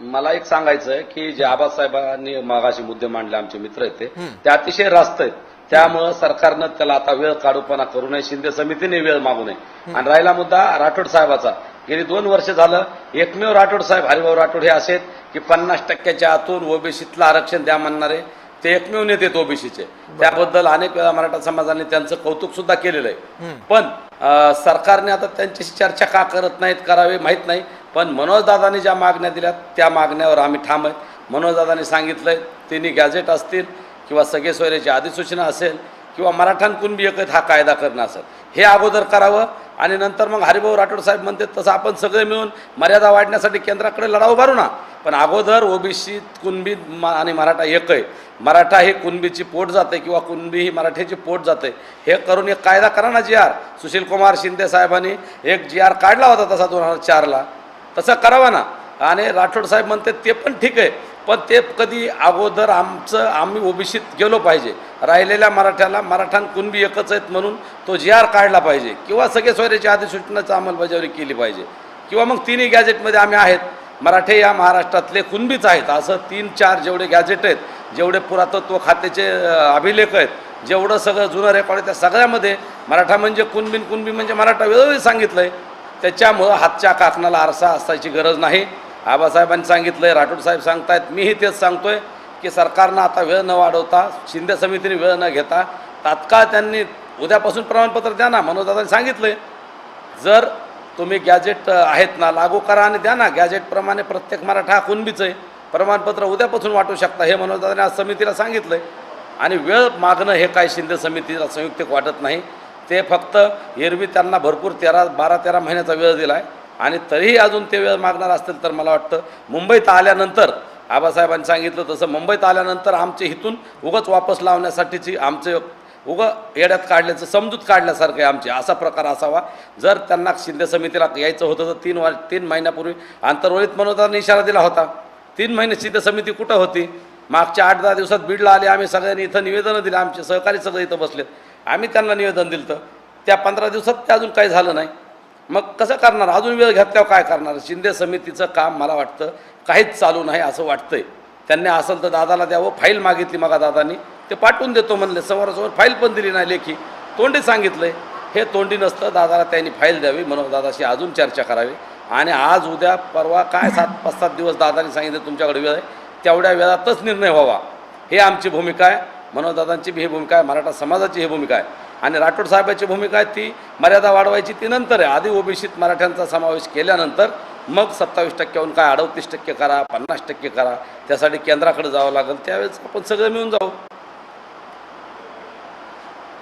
Speaker 2: मला एक सांगायचं आहे की जे आबासाहेबांनी मागाशी मुद्दे मांडले आमचे मित्र आहेत ते अतिशय रास्त आहेत. त्यामुळं सरकारनं त्याला आता वेळ काढूपणा करू नये, शिंदे समितीने वेळ मागू नये. आणि राहिला मुद्दा राठोड साहेबाचा, गेली 2 वर्ष झालं एकमेव राठोड साहेब हरिभाऊ राठोड हे असे की 50% आतून ओबीसीतलं आरक्षण द्या म्हणणारे ते एकमेव नेते आहेत ओबीसीचे. त्याबद्दल अनेक वेळा मराठा समाजाने त्यांचं कौतुक सुद्धा केलेलं आहे. पण सरकारने आता त्यांच्याशी चर्चा का करत नाहीत करावे माहीत नाही. पण मनोजदादांनी ज्या मागण्या दिल्यात त्या मागण्यावर आम्ही ठाम आहे. मनोजदादांनी सांगितलंय तिन्ही गॅझेट असतील किंवा सगळे सोयऱ्याची अधिसूचना असेल किंवा मराठान कुणबी एकत हा कायदा करणं असेल हे अगोदर करावं आणि नंतर मग हरिभाऊ राठोड साहेब म्हणते तसं आपण सगळे मिळून मर्यादा वाढण्यासाठी केंद्राकडे लढा उभारू ना. पण अगोदर ओबीसी कुणबी आणि मराठा एक आहे. मराठा हे कुणबीची पोट जाते किंवा कुणबी ही मराठ्याची पोट जाते हे करून एक कायदा करा ना. GR सुशील कुमार शिंदे साहेबांनी एक GR काढला होता तसा 2004ला, तसं करावा ना. आणि राठोड साहेब म्हणते ते पण ठीक आहे, पण ते कधी अगोदर आम्ही ओबीसीत गेलो पाहिजे. राहिलेल्या मराठ्याला मराठान कुणबी एकच आहेत म्हणून तो GR काढला पाहिजे किंवा सगळे सोयऱ्याची अधिसूचनाची अंमलबजावणी केली पाहिजे किंवा मग तिन्ही गॅजेटमध्ये आम्ही आहेत. मराठे या महाराष्ट्रातले कुणबीच आहेत असं 3-4 जेवढे गॅजेट आहेत, जेवढे पुरातत्व खात्याचे अभिलेख आहेत, जेवढं सगळं जुनं रेकॉर्ड आहे त्या सगळ्यामध्ये मराठा म्हणजे कुणबी म्हणजे मराठा वेगवेगळं सांगितलंय. त्याच्यामुळं हातच्या काकणाला आरसा असायची गरज नाही. आबासाहेबांनी सांगितलंय, राठोड साहेब सांगतायत, मीही तेच सांगतोय की सरकारनं आता वेळ न वाढवता, शिंदे समितीने वेळ न घेता तात्काळ त्यांनी उद्यापासून प्रमाणपत्र द्या ना. मनोजदादांनी सांगितलंय जर तुम्ही गॅजेट आहेत ना लागू करा आणि द्या ना. गॅजेटप्रमाणे प्रत्येक मराठा हा कुणबीच आहे, प्रमाणपत्र उद्यापासून वाटू शकता हे मनोजदादांनी आज समितीला सांगितलंय. आणि वेळ मागणं हे काय शिंदे समितीला संयुक्तिक वाटत नाही. ते फक्त एरवी त्यांना भरपूर 12-13 महिन्याचा वेळ दिला आहे आणि तरीही अजून ते वेळ मागणार असतील तर मला वाटतं मुंबईत आल्यानंतर आबासाहेबांनी सांगितलं तसं मुंबईत आल्यानंतर आमचे हितून उगाच वापस लावण्यासाठीची आमचे येड्यात काढल्याचं समजूत काढल्यासारखं आहे आमची असा प्रकार असावा. जर त्यांना शिंदे समितीला यायचं होतं तर 3 महिन्यापूर्वी आंतरवळीत मनोजदादांनी इशारा दिला होता. 3 महिने शिंदे समिती कुठं होती? मागच्या 8-10 दिवसात बीडला आले, आम्ही सगळ्यांनी इथं निवेदनं दिली, आमचे सहकारी सगळे इथं बसलेत, आम्ही त्यांना निवेदन दिलं. त्या 15 दिवसात ते अजून काही झालं नाही. मग कसं करणार, अजून वेळ घेतल्यावर काय करणार. शिंदे समितीचं काम मला वाटतं काहीच चालू नाही असं वाटतंय. त्यांनी असेल तर दादाला द्यावं. फाईल मागितली मग दादानी, ते पाठवून देतो म्हणले. समोरासमोर फाईल पण दिली नाही, लेखी तोंडी सांगितलंय. हे तोंडी नसतं, दादाला त्यांनी फाईल द्यावी, मनोज दादाशी अजून चर्चा करावी. आणि आज उद्या परवा काय 5-7 दिवस दादानी सांगितलं तुमच्याकडे वेळ आहे, तेवढ्या वेळातच निर्णय व्हावा, हे आमची भूमिका आहे. मनोजदादांची ही भूमिका आहे, मराठा समाजाची ही भूमिका आहे. आणि राठोड साहेबांची भूमिका आहे ती मर्यादा वाढवायची, ती नंतर आहे. आधी ओबीसीत मराठ्यांचा समावेश केल्यानंतर मग 27%हून काय 38% करा, 50% करा. त्यासाठी केंद्राकडे जावं लागेल, त्यावेळेस आपण सगळं मिळून जाऊ.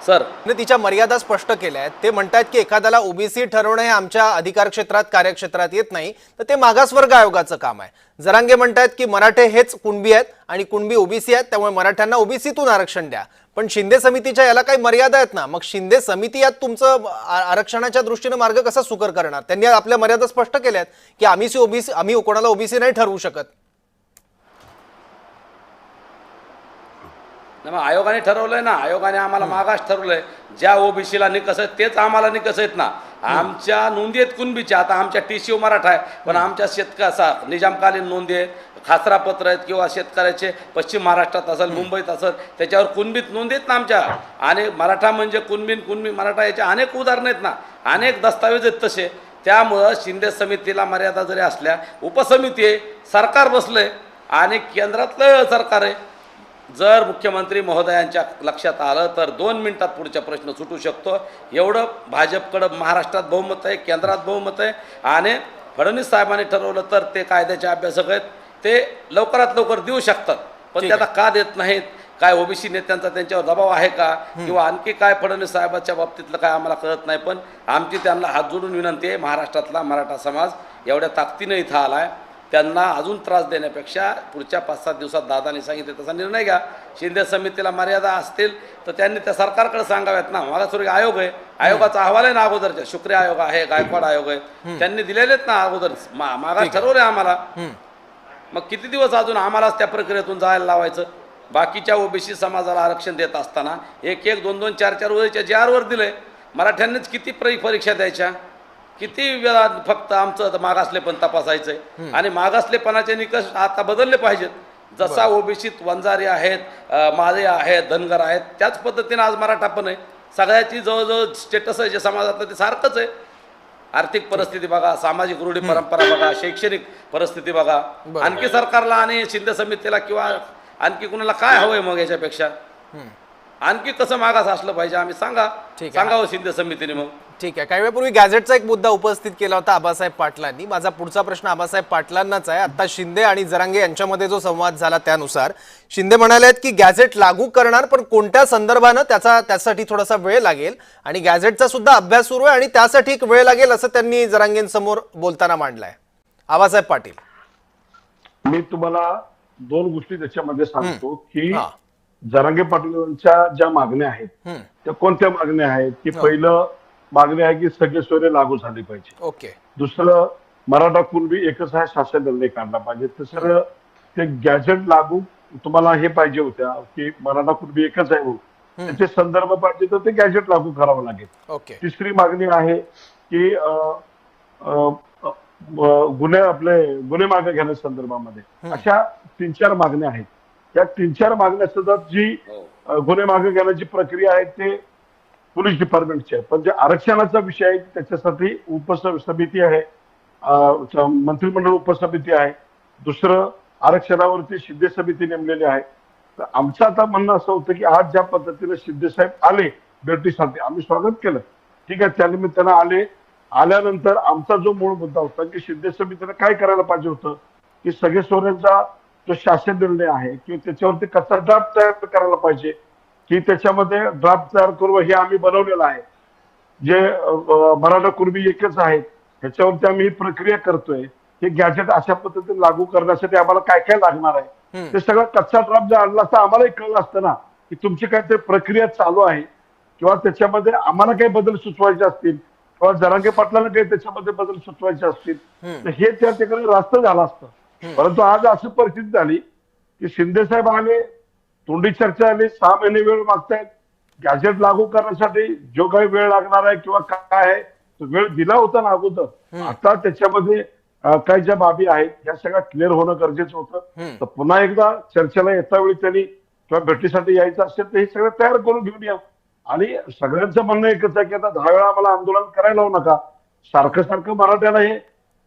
Speaker 2: सर,
Speaker 1: तिच्या मर्यादा स्पष्ट केल्या आहेत. ते म्हणतात की एखाद्याला ओबीसी ठरवणं हे आमच्या अधिकार क्षेत्रात कार्यक्षेत्रात येत नाही, तर ते मागासवर्ग आयोगाचं काम आहे. जरांगे म्हणतात की मराठे हेच कुणबी आहेत आणि कुणबी ओबीसी आहेत, त्यामुळे मराठ्यांना ओबीसीतून आरक्षण द्या. पण शिंदे समितीच्या याला काही मर्यादा आहेत ना, मग शिंदे समिती यात तुमचं आरक्षणाच्या दृष्टीने मार्ग कसा सुकर करणार. त्यांनी आपल्या मर्यादा स्पष्ट केल्या आहेत की आम्ही कोणाला ओबीसी नाही ठरवू शकत.
Speaker 2: मग आयोगाने ठरवलंय ना, आयोगाने आम्हाला मागास ठरवलंय. ज्या ओबीसीला निकष आहेत तेच आम्हाला निकष आहेत ना. आमच्या नोंदी आहेत कुणबीच्या. आता आमच्या TCO मराठा आहे, पण आमच्या शेतकऱ्याचा निजामकालीन नोंदी आहेत, खासरापत्र आहेत, किंवा शेतकऱ्याचे पश्चिम महाराष्ट्रात असेल, मुंबईत असेल, त्याच्यावर कुणबीत नोंदी आहेत ना आमच्या. आणि मराठा म्हणजे कुणबी मराठा, याचे अनेक उदाहरणं आहेत ना, अनेक दस्तावेज आहेत तसे. त्यामुळं शिंदे समितीला मर्यादा जरी असल्या, उपसमिती आहे, सरकार बसलंय आणि केंद्रातलं सरकार आहे. जर मुख्यमंत्री महोदयांच्या लक्षात आलं तर 2 मिनिटात पुढचा प्रश्न सुटू शकतो. एवढं भाजपकडं महाराष्ट्रात बहुमत आहे, केंद्रात बहुमत आहे. आणि फडणवीस साहेबांनी ठरवलं तर ते कायद्याचे अभ्यासक आहेत, ते लवकरात लवकर देऊ शकतात. पण ते आता का देत नाहीत, काय ओबीसी नेत्यांचा त्यांच्यावर दबाव आहे का, किंवा आणखी काय फडणवीस साहेबांच्या बाबतीतलं काय आम्हाला कळत नाही. पण आमची त्यांना हात जोडून विनंती आहे, महाराष्ट्रातला मराठा समाज एवढ्या ताकदीनं इथं आला आहे, त्यांना अजून त्रास देण्यापेक्षा पुढच्या 5-7 दिवसात दादानी सांगितले तसा निर्णय घ्या. शिंदे समितीला मर्यादा असतील तर त्यांनी त्या सरकारकडे सांगाव्यात ना. मागासवर्गीय आयोग आहे, आयोगाचा अहवाल आहे ना अगोदरच्या, शुक्रे आयोग आहे, गायकवाड आयोग आहे, त्यांनी दिलेलेत ना अगोदर मागास ठरवलंय आम्हाला. मग किती दिवस अजून आम्हालाच त्या प्रक्रियेतून जायला लावायचं. बाकीच्या ओबीसी समाजाला आरक्षण देत असताना 1-1, 2-2, 4-4 वरच्या JR दिलंय. मराठ्यांनीच किती परीक्षा द्यायच्या, किती वेळा फक्त आमचं मागासले पण तपासायचंय. आणि मागासलेपणाचे निकष आता बदलले पाहिजेत. जसा ओबीसीत वंजारी आहेत, माळे आहेत, धनगर आहेत, त्याच पद्धतीने आज मराठा पण आहे. सगळ्याची जवळजवळ स्टेटस आहे जे समाजातलं ते सारखंच आहे. आर्थिक परिस्थिती बघा, सामाजिक रूढी परंपरा बघा, शैक्षणिक परिस्थिती बघा. आणखी सरकारला आणि शिंदे समितीला किंवा आणखी कुणाला काय हवंय मग याच्यापेक्षा? आणखी कसं मागास असलं पाहिजे आम्ही सांगावं शिंदे समितीने. मग
Speaker 1: ठीक आहे. काही वेळापूर्वी गॅझेटचा एक मुद्दा उपस्थित केला होता आबासाहेब पाटलांनी. माझा पुढचा प्रश्न आबासाहेब पाटलांनाच आहे. आता शिंदे आणि जरांगे यांच्यामध्ये जो संवाद झाला त्यानुसार शिंदे म्हणाले आहेत की गॅझेट लागू करणार, पण कोणत्या संदर्भानं त्यासाठी थोडासा वेळ लागेल आणि गॅझेटचा सुद्धा अभ्यास सुरू आहे आणि त्यासाठी एक वेळ लागेल असं त्यांनी जरांगेंसमोर बोलताना मांडलंय. आबासाहेब पाटील,
Speaker 3: मी तुम्हाला 2 गोष्टी त्याच्यामध्ये सांगतो की जरांगे पाटील ज्या मागण्या आहेत त्या कोणत्या मागण्या आहेत की पहिलं मागणी आहे की सगळे सोयरे लागू झाले पाहिजे.
Speaker 1: ओके.
Speaker 3: दुसरं मराठा कुणबी एकच आहे, शासन निर्णय काढला पाहिजे. तिसरं ते गॅझेट लागू तुम्हाला हे पाहिजे होत्या की मराठा कुणबी एकच आहे त्याचे संदर्भ पाहिजे तर ते गॅझेट लागू करावं लागेल.
Speaker 1: ओके.
Speaker 3: तिसरी मागणी आहे की गुन्हे मागे घेण्या संदर्भामध्ये अशा 3-4 मागण्या आहेत. या 3-4 मागण्या सुद्धा जी गुन्हे मागे घेण्याची प्रक्रिया आहे ते पोलीस डिपार्टमेंटची आहे. पण जे आरक्षणाचा विषय आहे त्याच्यासाठी उपसमिती आहे, मंत्रिमंडळ उपसमिती आहे. दुसरं आरक्षणावरती शिंदे समिती नेमलेली आहे. तर आमचं आता म्हणणं असं होतं की आज ज्या पद्धतीने शिंदे साहेब आले भेटीसाठी आम्ही स्वागत केलं, ठीक आहे, त्यानिमित्तानं आले. आल्यानंतर आमचा जो मूळ मुद्दा होता की शिंदे समितीने काय करायला पाहिजे होतं की सगळे सोयऱ्यांचा जो शासन निर्णय आहे किंवा त्याच्यावरती कसा ड्राफ्ट तयार करायला पाहिजे की त्याच्यामध्ये ड्राफ्ट तयार करू हे आम्ही बनवलेलं आहे. जे मराठा कुणबी एकच आहेत ह्याच्यावरती आम्ही ही प्रक्रिया करतोय. हे गॅझेट अशा पद्धतीने लागू करण्यासाठी आम्हाला काय काय लागणार आहे ते सगळं कच्चा ड्राफ्ट जर आणला असता आम्हालाही कळलं असतं ना की तुमची काहीतरी प्रक्रिया चालू आहे किंवा त्याच्यामध्ये आम्हाला काही बदल सुचवायचे असतील किंवा जरांगे पाटलांना काही त्याच्यामध्ये बदल सुचवायचे असतील तर हे त्या ठिकाणी रास्त झालं असतं. परंतु आज अशी परिस्थिती झाली की शिंदे साहेब आले, तोंडी चर्चा आली, 6 महिने वेळ मागतायत. गॅजेट लागू करण्यासाठी जो काही वेळ लागणार आहे किंवा काय आहे तो वेळ दिला होता ना अगोदर. आता त्याच्यामध्ये काही ज्या बाबी आहेत या सगळ्या क्लिअर होणं गरजेचं होतं. तर पुन्हा एकदा चर्चेला येता वेळी त्यांनी किंवा भेटीसाठी यायचं असेल तर हे सगळं तयार करून घेऊन या. आणि सगळ्यांचं म्हणणं एकच आहे की आता 10 वेळा आम्हाला आंदोलन करायला लावू नका. सारखं सारखं मराठ्याला हे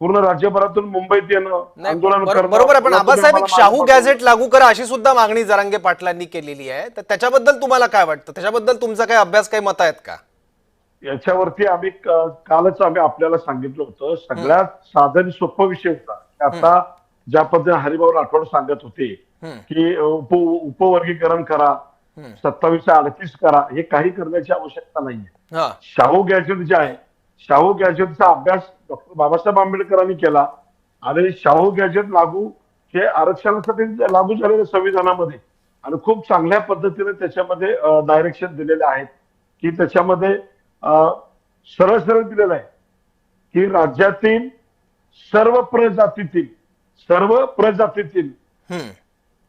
Speaker 3: पूर्ण राज्यभरातून मुंबईत येणं
Speaker 1: नाही,
Speaker 3: आंदोलन करणं.
Speaker 1: बरोबर आहे. पण
Speaker 3: पुन्हा तुम्ही
Speaker 1: आबासाहेब एक
Speaker 3: आम्हाला
Speaker 1: शाहू
Speaker 3: मागे
Speaker 1: गॅझेट लागू करा अशी सुद्धा मागणी जरांगे पाटलांनी केलेली आहे. तर त्याच्याबद्दल तुम्हाला काय वाटतं? त्याच्याबद्दल तुमचा काही अभ्यास, काही मत आहेत का?
Speaker 3: याच्यावरती आम्ही कालच आपल्याला सांगितलं होतं. सगळ्यात साधन सोपं विषय होता. आता ज्या पद्धतीने हरिभाऊ राठोड सांगत होते की उपवर्गीकरण करा, 2738 करा, हे काही करण्याची आवश्यकता नाहीये. शाहू गॅजेट जे आहे, शाहू गॅजेटचा अभ्यास डॉक्टर बाबासाहेब आंबेडकरांनी केला आणि शाहू गॅजेट लागू हे आरक्षणासाठी लागू झालेलं संविधानामध्ये आणि खूप चांगल्या पद्धतीने त्याच्यामध्ये डायरेक्शन दिलेले आहेत की त्याच्यामध्ये सरळ सरळ दिलेलं आहे की राज्यातील सर्व प्रजातीतील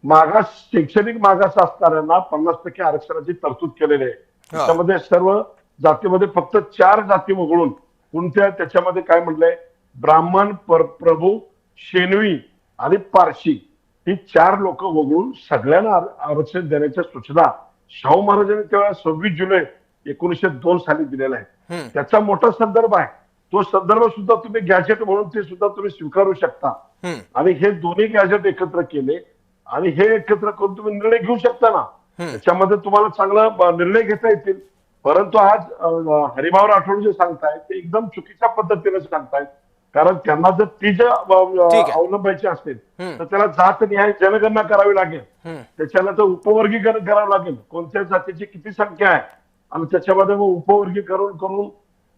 Speaker 3: मागास शैक्षणिक मागास असणाऱ्यांना 50% आरक्षणाची तरतूद केलेली आहे. त्याच्यामध्ये सर्व जातीमध्ये फक्त 4 जाती वगळून कोणत्या त्याच्यामध्ये काय म्हटलंय, ब्राह्मण, प्रभू, शेनवी आणि पारशी ही 4 लोक वगळून सगळ्यांना आरक्षण देण्याच्या सूचना शाहू महाराजांनी तेव्हा 26 जुलै 1902 साली दिलेला आहे. त्याचा मोठा संदर्भ आहे. तो संदर्भ सुद्धा तुम्ही गॅजेट म्हणून ते सुद्धा तुम्ही स्वीकारू शकता. आणि हे दोन्ही गॅजेट एकत्र केले आणि हे एकत्र करून तुम्ही निर्णय घेऊ शकता ना. त्याच्यामध्ये तुम्हाला चांगला निर्णय घेता येतील. परंतु आज हरिभाऊ राठोड जे सांगतायत ते एकदम चुकीच्या पद्धतीने सांगतायत. कारण त्यांना जर ती जर अवलंबायची असेल तर त्याला जातनिहाय जनगणना करावी लागेल. त्याच्यानंतर उपवर्गीकरण करावं लागेल, कोणत्या जातीची किती संख्या आहे आणि त्याच्यामध्ये मग उपवर्गीकरण करून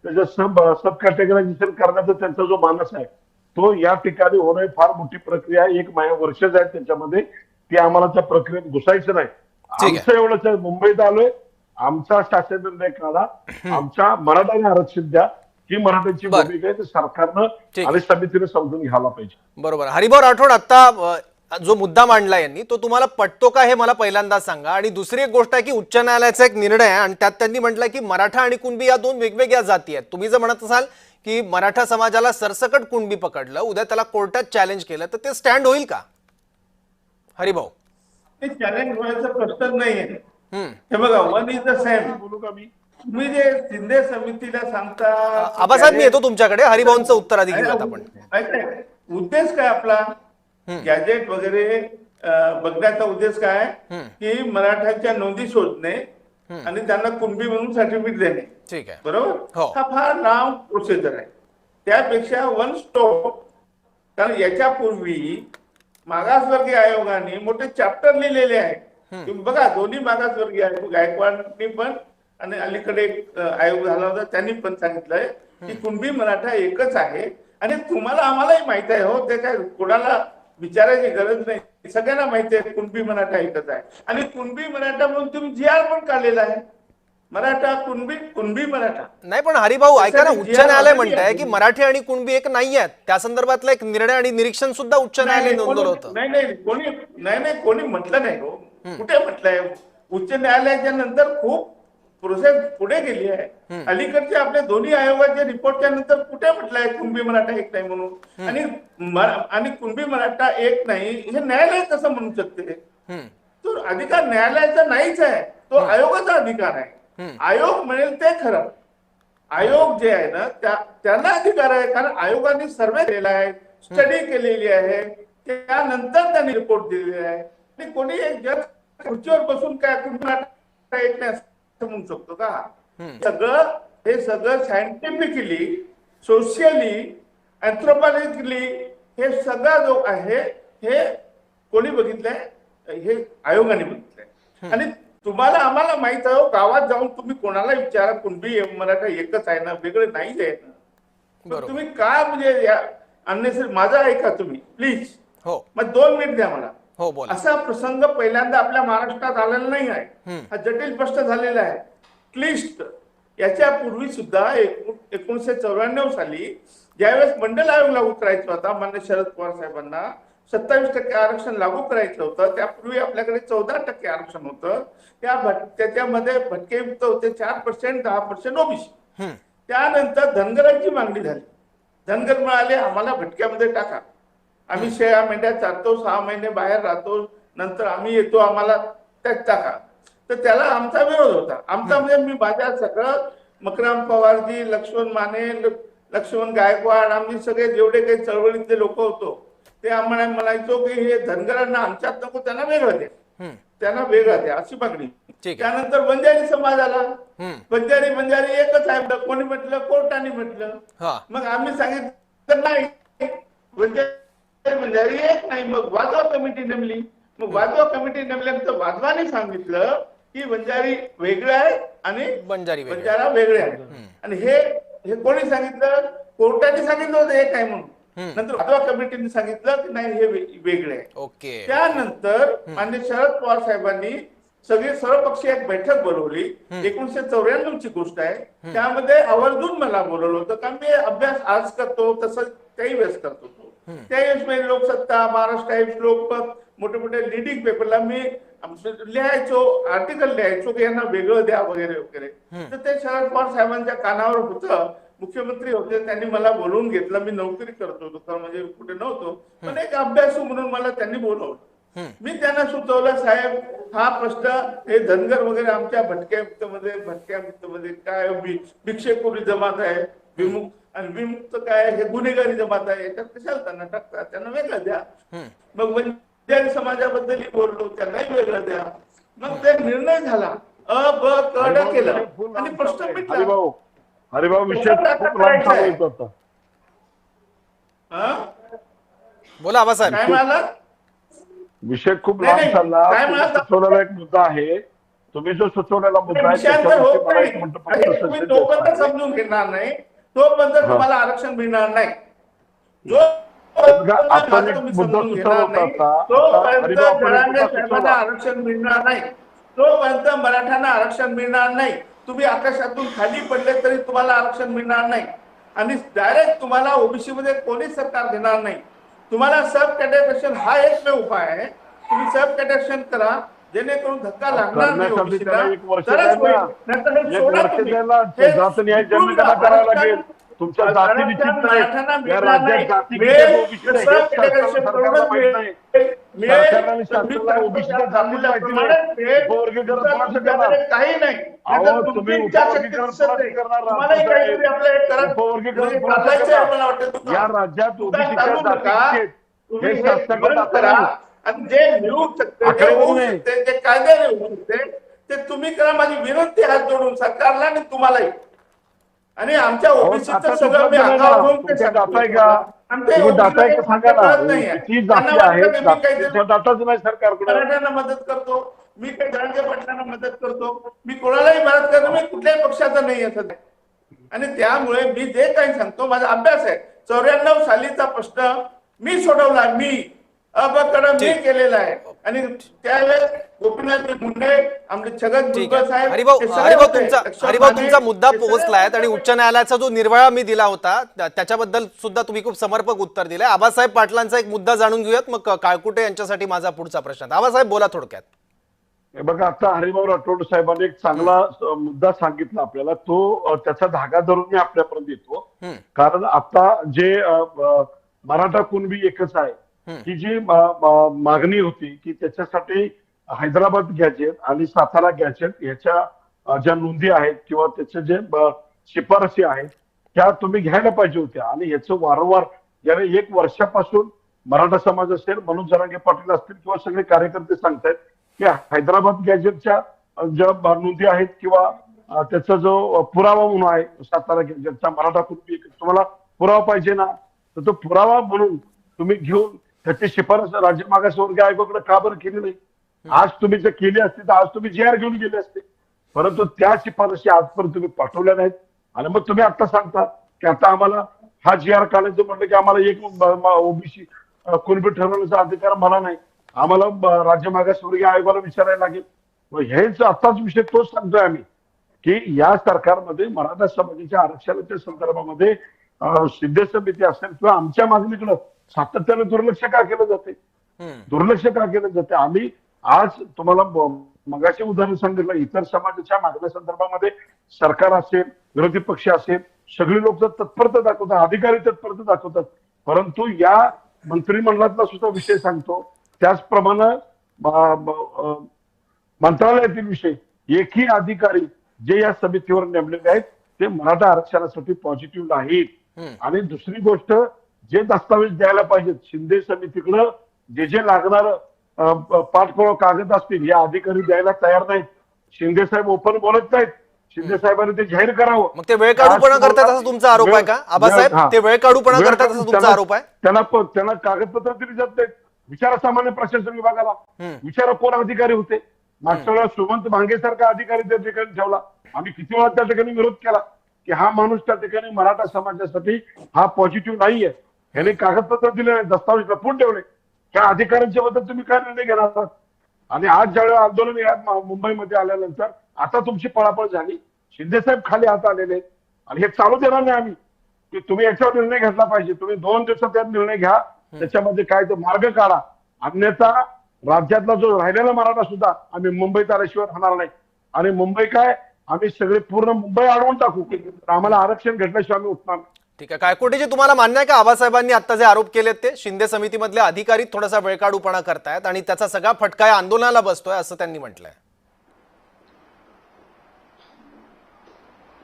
Speaker 3: त्याच्या सब कॅटेगरायझेशन करण्याचा त्यांचा जो मानस आहे तो या ठिकाणी होणं फार मोठी प्रक्रिया आहे. 1 वर्ष आहे त्याच्यामध्ये, ती आम्हाला त्या प्रक्रियेत घुसायचं नाही. आमचं एवढंच आहे, मुंबईत आलोय, आमचा शासन निर्णय काढा, आमच्या मराठ्याने आरक्षण द्या, ही मराठ्यांची भूमिका आहे. सरकारनं आणि समितीने समजून घ्यायला पाहिजे.
Speaker 1: बरोबर. हरिभाऊ राठोड, आता जो मुद्दा मांडला यांनी तो तुम्हाला पटतो का हे मला पहिल्यांदा सांगा. आणि दुसरी एक गोष्ट आहे की उच्च न्यायालयाचा एक निर्णय आहे आणि त्यात त्यांनी म्हटलंय की मराठा आणि कुणबी या 2 वेगवेगळ्या जाती आहेत. तुम्ही जर म्हणत असाल की मराठा समाजाला सरसकट कुणबी पकडलं, उद्या त्याला कोर्टात चॅलेंज केलं तर ते स्टँड होईल का? हरिभाऊ,
Speaker 4: ते चॅलेंज व्हायचा प्रश्नच नाहीये. हे बघा, वन इज द सेम.
Speaker 3: बोलू का मी?
Speaker 4: तुम्ही जे शिंदे समितीला सांगता,
Speaker 1: आबासाहेब मी येतो तुमच्याकडे. हरिभाऊंचं उत्तर आधी घेऊयात आपण.
Speaker 4: उद्देश काय आपला गॅजेट वगैरे बघण्याचा उद्देश काय की मराठ्यांच्या नोंदी शोधणे आणि त्यांना कुणबी म्हणून सर्टिफिकेट देणे.
Speaker 1: ठीक आहे,
Speaker 4: बरोबर. हा फार लांब प्रोसिजर आहे. त्यापेक्षा वन स्टॉप. कारण याच्यापूर्वी मागासवर्गीय आयोगाने मोठे चॅप्टर लिहिलेले आहे. तुम्ही बघा, दोन्ही मागासवर्गीय आयोग, गायकवाडनी पण आणि अलीकडे एक आयोग झाला होता त्यांनी पण सांगितलंय की कुणबी मराठा एकच आहे. आणि तुम्हाला आम्हालाही माहित आहे, हो, ते काय कोणाला विचारायची गरज नाही, सगळ्यांना माहिती आहे कुणबी मराठा एकच आहे. आणि कुणबी मराठा म्हणून तुम्ही जी.आर. पण काढलेला आहे, मराठा कुणबी मराठा.
Speaker 1: नाही, पण हरिभाऊ ऐका ना, उच्च न्यायालय म्हणताय की मराठी आणि कुणबी एक नाही आहेत. त्या संदर्भातला एक निर्णय आणि निरीक्षण सुद्धा उच्च न्यायालयाने नोंदवलं होतं.
Speaker 4: नाही कोणी म्हटलं नाही. हो, कुठे म्हटलंय? उच्च न्यायालयाच्या नंतर खूप प्रोसेस पुढे गेली आहे. अलीकडचे आपले दोन्ही आयोगाच्या रिपोर्टच्या नंतर कुठे म्हटलंय कुणबी मराठा एक नाही म्हणून. आणि कुणबी मराठा एक नाही हे न्यायालय कसं म्हणू शकते? तो अधिकार न्यायालयाचा नाहीच आहे, तो आयोगाचा अधिकार आहे. आयोग म्हणेल ते खरं. आयोग जे आहे ना त्यांना अधिकार आहे, कारण आयोगाने सर्वे केला आहे, स्टडी केलेली आहे, त्यानंतर त्यांनी रिपोर्ट दिलेला आहे. आणि कोणी एक जग खुर्चीवर बसून काय कुणबी मराठा एक नाही म्हणू शकतो का? हे सगळं सायंटिफिकली, सोशियली, अँथ्रोपॉलॉजिकली हे सगळं जो आहे हे कोणी बघितलंय? हे आयोगाने बघितलंय. आणि तुम्हाला आम्हाला माहित आहे, गावात जाऊन तुम्ही कोणाला विचारा कुणबी मराठा एकच आहे ना, वेगळे नाही आहे ना. तुम्ही काय म्हणजे अननेसेसरी माझा ऐका तुम्ही प्लीज. हो, मग 2 मिनिट द्या मला. हो, बोला. असा प्रसंग पहिल्यांदा आपल्या महाराष्ट्रात आलेला नाही आहे. हा जटिल प्रश्न झालेला आहे, क्लिष्ट. याच्यापूर्वी सुद्धा 1994 साली ज्यावेळेस मंडल आयोग लागू करायचा होता मान्य शरद पवार साहेबांना, 27% आरक्षण लागू करायचं होतं. त्यापूर्वी आपल्याकडे 14% आरक्षण होतं. त्याच्यामध्ये भटकेयुक्त होते 4%, 10% ओबीसी. त्यानंतर धनगरांची मागणी झाली. धनगर मिळाले, आम्हाला भटक्यामध्ये टाका. आम्ही 6 महिन्यात चालतो, 6 महिने बाहेर राहतो, नंतर आम्ही येतो, आम्हाला त्यात टाका. तर त्याला आमचा विरोध होता. आमचा म्हणजे मी माझ्या सगळं मकराम पवारजी, लक्ष्मण माने, लक्ष्मण गायकवाड, आम्ही सगळे जेवढे काही चळवळीतले लोक होतो ते आम्हाला म्हणायचो की हे धनगरांना आमच्यात नको, त्यांना वेगळं द्या, त्यांना वेगळं द्या, अशी मागणी. त्यानंतर बंजारी समाज आला. बंजारी एकच आहे. कोणी म्हटलं, कोर्टाने म्हटलं. मग आम्ही सांगितलं नाही, बंजारी एक नाही. मग वाजवा कमिटी नेमली. मग वाजवा कमिटी नेमल्यानंतर वाजवाने सांगितलं की बंजारी वेगळं आहे आणि बंजारा वेगळे आहे. आणि हे कोणी सांगितलं? कोर्टाने सांगितलं होतं एक आहे म्हणून. नंतर वाजवा कमिटीने सांगितलं की नाही, हे वेगळे आहे.
Speaker 1: ओके.
Speaker 4: त्यानंतर माननीय शरद पवार साहेबांनी सगळी सर्वपक्षीय एक बैठक बोलवली. 1994 ची गोष्ट आहे. त्यामध्ये आवर्जून मला बोलवलं होतं, कारण मी अभ्यास आज करतो तसं त्याही वेळेस करतो. त्यावेळेस मी लोकसत्ता, महाराष्ट्र टाइम्स, लोकमत, मोठे मोठे लिडिंग पेपरला मी लिहायचो, आर्टिकल लिहायचो की यांना वेगळं द्या वगैरे वगैरे. तर ते शरद पवार साहेबांच्या कानावर होतं. मुख्यमंत्री होते, त्यांनी मला बोलवून घेतलं. मी नोकरी करत होतो, तर म्हणजे कुठे नव्हतो, पण एक अभ्यासू म्हणून मला त्यांनी बोलवलं. मी त्यांना सुचवलं, साहेब हा प्रश्न हे धनगर वगैरे आमच्या भटक्यामध्ये काय भिक्षेकोरी जमात आहे, विमुक्त आणि विमुक्त काय हे गुन्हेगारी जमात आहे, याच्यात कशाला त्यांना टाकतात, त्यांना वेगळं द्या. मग बंजारी समाजाबद्दलही बोललो, त्यांनाही वेगळं द्या. मग ते निर्णय झाला, ब क ड केलं आणि प्रश्न मिटला.
Speaker 3: हरिभाऊ विषय खूप लांब चालू होता.
Speaker 1: बोला आबासाहेब.
Speaker 4: काय म्हणाला?
Speaker 3: विषय खूप लांब चालला. सुचवलेला एक मुद्दा आहे, तुम्ही जो सुचवलेला मुद्दा आहे
Speaker 4: तुम्ही तोपर्यंत समजून घेणार नाही, तोपर्यंत तुम्हाला आरक्षण मिळणार नाही. जो समजून घेणार नाही तोपर्यंत जरांगे साहेबांना आरक्षण मिळणार नाही, तोपर्यंत मराठ्यांना आरक्षण मिळणार नाही. तुम्ही आकाशातून खाली पडले तरी तुम्हाला आरक्षण मिळणार नाही. आणि डायरेक्ट तुम्हाला ओबीसी मध्ये कोणी सरकार देणार नाही. तुम्हाला सब कॅटेगरेशन हा एकमेव उपाय आहे. तुम्ही सब कॅटेगरेशन करा, जेणेकरून धक्का लागणार नाही ओबीसीला.
Speaker 3: तुमच्या जाती विचित्र आहेत. या राज्यात जाती
Speaker 4: काही नाही.
Speaker 3: या राज्यात
Speaker 4: आणि जे मिळू शकते, जे होऊ शकते, जे कायद्याने होऊ शकते ते तुम्ही करा. माझी विनंती हात जोडून सरकारला आणि तुम्हालाही. आणि आमच्या ओबीसीचं सगळं मी अंगावर घेऊन ते
Speaker 3: दाताय का सांगा ना. सरकारकडे
Speaker 4: मराठ्यांना मदत करतो, मी काही जरांगे पाटलांना मदत करतो, मी कोणालाही मदत करतो. मी कुठल्याही पक्षाचा नाही असत. आणि त्यामुळे मी जे काही सांगतो माझा अभ्यास आहे. 94 सालीचा प्रश्न मी सोडवला, मी मी केलेला आहे. आणि त्यावेळेस गोपीनाथ मुंडे, आमचे छगन भुजबळ साहेब,
Speaker 1: हरिभाऊ तुमचा मुद्दा पोहोचलाय आणि उच्च न्यायालयाचा जो निर्वाळा मी दिला होता त्याच्याबद्दल सुद्धा तुम्ही खूप समर्पक उत्तर दिलंय. आबासाहेब पाटलांचा एक मुद्दा जाणून घेऊयात, मग काळकुटे यांच्यासाठी माझा पुढचा प्रश्न. आबासाहेब बोला थोडक्यात.
Speaker 3: बघा, आता हरिभाऊ राठोड साहेबांनी एक चांगला मुद्दा सांगितला आपल्याला. तो त्याचा धागा धरून मी आपल्यापर्यंत येतो. कारण आता जे मराठा कुणबी एकच आहे की जी मागणी होती की त्याच्यासाठी हैदराबाद गॅजेट आणि सातारा गॅजेट याच्या ज्या नोंदी आहेत किंवा त्याच्या जे शिफारसी आहेत त्या तुम्ही घ्यायला पाहिजे होत्या. आणि याचं वारंवार गेल्या 1 वर्षापासून मराठा समाज असेल, मनोज जरांगे पाटील असतील किंवा सगळे कार्यकर्ते सांगतायत की हैदराबाद गॅजेटच्या ज्या नोंदी आहेत किंवा त्याचा जो पुरावा म्हणून आहे सातारा गॅजेटचा मराठा कुणबी तुम्हाला पुरावा पाहिजे ना, तर तो पुरावा म्हणून तुम्ही घेऊन त्याची शिफारस राज्य मागासवर्गीय आयोगाकडे का बरं केली नाही? आज तुम्ही जर केली असती तर आज तुम्ही GR घेऊन गेले असते. परंतु त्या शिफारशी आजपर्यंत तुम्ही पाठवल्या नाहीत. आणि मग तुम्ही आता सांगता की आता आम्हाला हा GR काढायचं म्हटलं की आम्हाला एक ओबीसी कुणबी ठरवण्याचा अधिकार मला नाही, आम्हाला राज्य मागासवर्गीय आयोगाला विचारायला लागेल. हेच आताच विषय तोच सांगतोय आम्ही की या सरकारमध्ये मराठा समाजाच्या आरक्षणाच्या संदर्भामध्ये सिद्ध समिती असेल किंवा आमच्या मागणीकडे सातत्याने दुर्लक्ष का केलं जाते? दुर्लक्ष का केलं जाते? आम्ही आज तुम्हाला मगाशी उदाहरण सांगितलं, इतर समाजाच्या मागण्यासंदर्भामध्ये सरकार असेल, विरोधी पक्ष असेल, सगळी लोक जर तत्परता दाखवतात, अधिकारी तत्परता दाखवतात, परंतु या मंत्रिमंडळातला सुद्धा विषय सांगतो, त्याचप्रमाणे मंत्रालयातील विषय, एकही अधिकारी जे या समितीवर नेमलेले आहेत ते मराठा आरक्षणासाठी पॉझिटिव्ह नाहीत. आणि दुसरी गोष्ट, जे दस्तावेज द्यायला पाहिजेत शिंदे समितीकडं, जे जे लागणार पाठपुरावा कागद असतील, या अधिकारी द्यायला तयार नाहीत. शिंदे साहेब ओपन बोलत नाहीत. शिंदे साहेबांनी ते जाहीर करावं.
Speaker 1: मग ते वेळ काढूपणा करतात असा तुमचा आरोप आहे का आबासाहेब? ते वेळ काढूपणा करतात असा तुमचा आरोप आहे?
Speaker 3: त्यांना कागदपत्र दिली जात नाहीत. विचारा सामान्य प्रशासन विभागाला, विचारा कोण अधिकारी होते. मागच्या वेळेला सुमंत भांगेसारखा अधिकारी त्या ठिकाणी ठेवला. आम्ही किती वेळा त्या ठिकाणी विरोध केला की हा माणूस त्या ठिकाणी मराठा समाजासाठी हा पॉझिटिव्ह नाहीये. ह्याने कागदपत्र दिले नाही, दस्तावेज लपवून ठेवले. त्या अधिकाऱ्यांच्या बद्दल तुम्ही काय निर्णय घेणार आहात? आणि आज ज्यावेळेला आंदोलन या मुंबईमध्ये आल्यानंतर आता तुमची पळापळ झाली, शिंदे साहेब खाली हात आलेले आहेत आणि हे चालू देणार नाही आम्ही की तुम्ही याच्यावर निर्णय घेतला पाहिजे. तुम्ही 2 दिवसात त्यात निर्णय घ्या, त्याच्यामध्ये काय तो मार्ग काढा. अन्यथा राज्यातला जो राहिलेला मराठा सुद्धा आम्ही मुंबईत आल्याशिवाय राहणार नाही. आणि मुंबई काय, आम्ही सगळे पूर्ण मुंबई अडवून टाकू, आम्हाला आरक्षण घेतल्याशिवाय आम्ही उठणार.
Speaker 1: ठीक आहे. कायकोटेजी, तुम्हाला मान्य आहे का आबासाहेबांनी आता जे आरोप केलेत ते शिंदे समितीमधले अधिकारी थोडासा वेळकाढूपणा करतायत आणि त्याचा सगळा फटका या आंदोलनाला बसतोय असं त्यांनी म्हटलंय?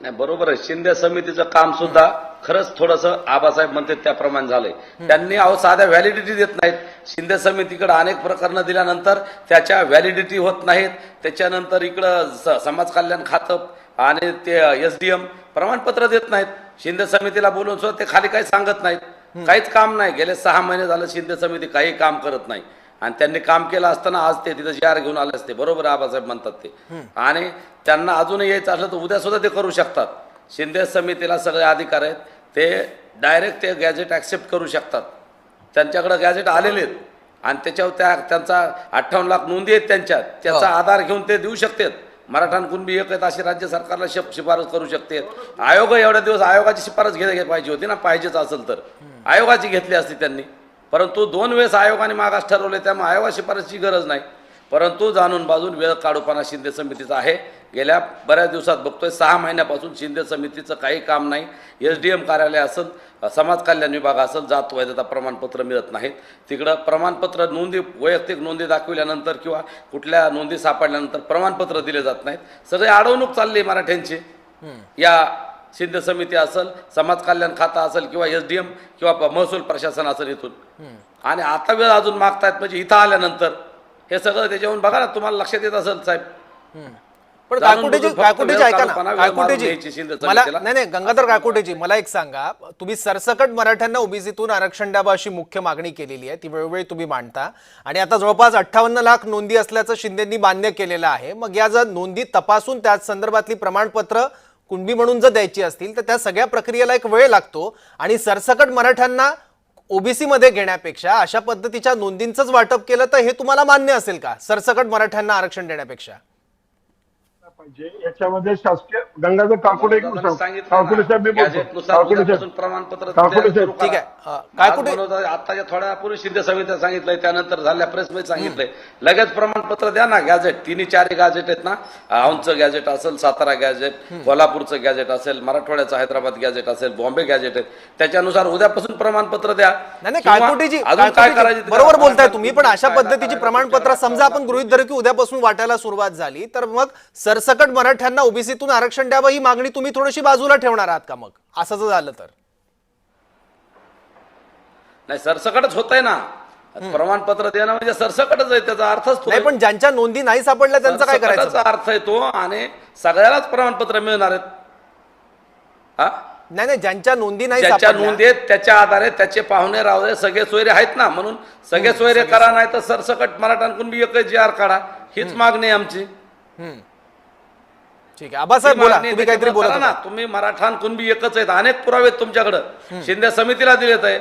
Speaker 2: नाही, बरोबर आहे. शिंदे समितीचं काम सुद्धा खरंच थोडस आबासाहेब म्हणतात त्याप्रमाणे झालंय. त्यांनी साध्या व्हॅलिडिटी देत नाहीत. शिंदे समितीकडे अनेक प्रकरणं दिल्यानंतर त्याच्या व्हॅलिडिटी होत नाहीत. त्याच्यानंतर इकडं समाज कल्याण खातं आणि ते SDM प्रमाणपत्र देत नाहीत. शिंदे समितीला बोलून सुद्धा ते खाली काही सांगत नाहीत. काहीच काम नाही. गेले 6 महिने झालं शिंदे समिती काही काम करत नाही. आणि त्यांनी काम केलं असताना आज ते तिथं JR घेऊन आले असते. बरोबर आबासाहेब म्हणतात ते. आणि त्यांना अजूनही यायचं असलं तर उद्या सुद्धा ते करू शकतात. शिंदे समितीला सगळे अधिकार आहेत. ते डायरेक्ट ते गॅजेट ऍक्सेप्ट करू शकतात. त्यांच्याकडे गॅजेट आलेले आहेत आणि त्याच्यावर त्यांचा 58 लाख नोंदी आहेत त्यांच्यात. त्याचा आधार घेऊन ते देऊ शकतात. मराठा कुणबी एक आहेत अशी राज्य सरकारला शिफारस करू शकते. आयोग एवढ्या दिवस आयोगाची शिफारस घ्यायला पाहिजे होती ना, पाहिजेच असेल तर आयोगाची घेतली असती त्यांनी. परंतु 2 वेळेस आयोगाने मागास ठरवले, त्यामुळे आयोगा शिफारसची गरज नाही. परंतु जाणून बाजून वेळ काढूपणा शिंदे समितीचा आहे. गेल्या बऱ्याच दिवसात बघतोय 6 महिन्यापासून शिंदे समितीचं काही काम नाही. SDM कार्यालय असेल, समाज कल्याण विभाग असेल, जात वैधता प्रमाणपत्र मिळत नाहीत. तिकडं प्रमाणपत्र नोंदी, वैयक्तिक नोंदी दाखविल्यानंतर किंवा कुठल्या नोंदी सापडल्यानंतर प्रमाणपत्र दिले जात नाहीत. सगळे अडवणूक चालली मराठ्यांची. या शिंदे समिती असेल, समाज कल्याण खातं असेल किंवा SDM किंवा महसूल प्रशासन असेल इथून. आणि आता वेळ अजून मागतायत म्हणजे इथं आल्यानंतर हे सगळं त्याच्यावरून बघा ना, तुम्हाला लक्षात येत असेल साहेब.
Speaker 1: पण कायकोटेजी ऐका ना, कायकोटेजी मला नाही गंगाधर कायकोटेजी, मला एक सांगा, तुम्ही सरसकट मराठ्यांना ओबीसीतून आरक्षण द्यावं अशी मुख्य मागणी केलेली आहे, ती वेळोवेळी तुम्ही मांडता आणि आता जवळपास 58 लाख नोंदी असल्याचं शिंदेंनी मान्य केलेलं आहे. मग या जर नोंदी तपासून त्या संदर्भातली प्रमाणपत्र कुणबी म्हणून जर द्यायची असतील तर त्या सगळ्या प्रक्रियेला एक वेळ लागतो आणि सरसकट मराठ्यांना ओबीसी मध्ये घेण्यापेक्षा अशा पद्धतीच्या नोंदींचंच वाटप केलं तर हे तुम्हाला मान्य असेल का, सरसकट मराठ्यांना आरक्षण देण्यापेक्षा?
Speaker 3: पाहिजे याच्यामध्ये शासकीय गंगाधर काकोडे काकोडे साहेब
Speaker 2: प्रमाणपत्र
Speaker 1: ठीक आहे.
Speaker 2: आताच्या थोड्या पूर्वी शिंदे समितीने सांगितलंय, त्यानंतर झाल्या प्रेसमध्ये सांगितलंय लगेच प्रमाणपत्र द्या ना. गॅजेट 3-4 गॅजेट आहेत ना, औंधचं गॅजेट असेल, सातारा गॅजेट, कोल्हापूरचं गॅजेट असेल, मराठवाड्याचं हैदराबाद गॅजेट असेल, बॉम्बे गॅजेट आहे, त्याच्यानुसार उद्यापासून प्रमाणपत्र द्या.
Speaker 1: नाही कायकोटेजी, बरोबर बोलताय तुम्ही, पण अशा पद्धतीची प्रमाणपत्र समजा आपण गृहीत धरू की उद्यापासून वाटायला सुरुवात झाली तर मग सरसकट मराठ्यांना ओबीसीतून आरक्षण द्यावं ही मागणी तुम्ही थोडीशी बाजूला ठेवणार आहात का? मग असं जर झालं तर
Speaker 2: नाही, सरसकटच होत आहे ना. प्रमाणपत्र देणं म्हणजे सरसकटच आहे, त्याचा अर्थच
Speaker 1: नाही. पण ज्यांच्या नोंदी नाही सापडल्या त्यांचं काय करायचं?
Speaker 2: अर्थ आहे तो, आणि सगळ्यालाच प्रमाणपत्र मिळणार आहेत.
Speaker 1: नाही, ज्यांच्या नोंदी नाही,
Speaker 2: ज्याच्या नोंदी आहेत त्याच्या आधारे त्याचे पाहुणे रावळे सगळे सोयरे आहेत ना, म्हणून सगळे सोयरे करा, नाही तर सरसकट मराठ्यांकडून बी एक JR काढा, हीच मागणी आहे आमची.
Speaker 1: ठीक आहे. आबासाहेब बोला, तुम्ही काहीतरी बोला
Speaker 2: ना. तुम्ही मराठान कुणबी एकच आहेत, अनेक पुरावे तुमच्याकडे शिंदे समितीला दिलेत आहे.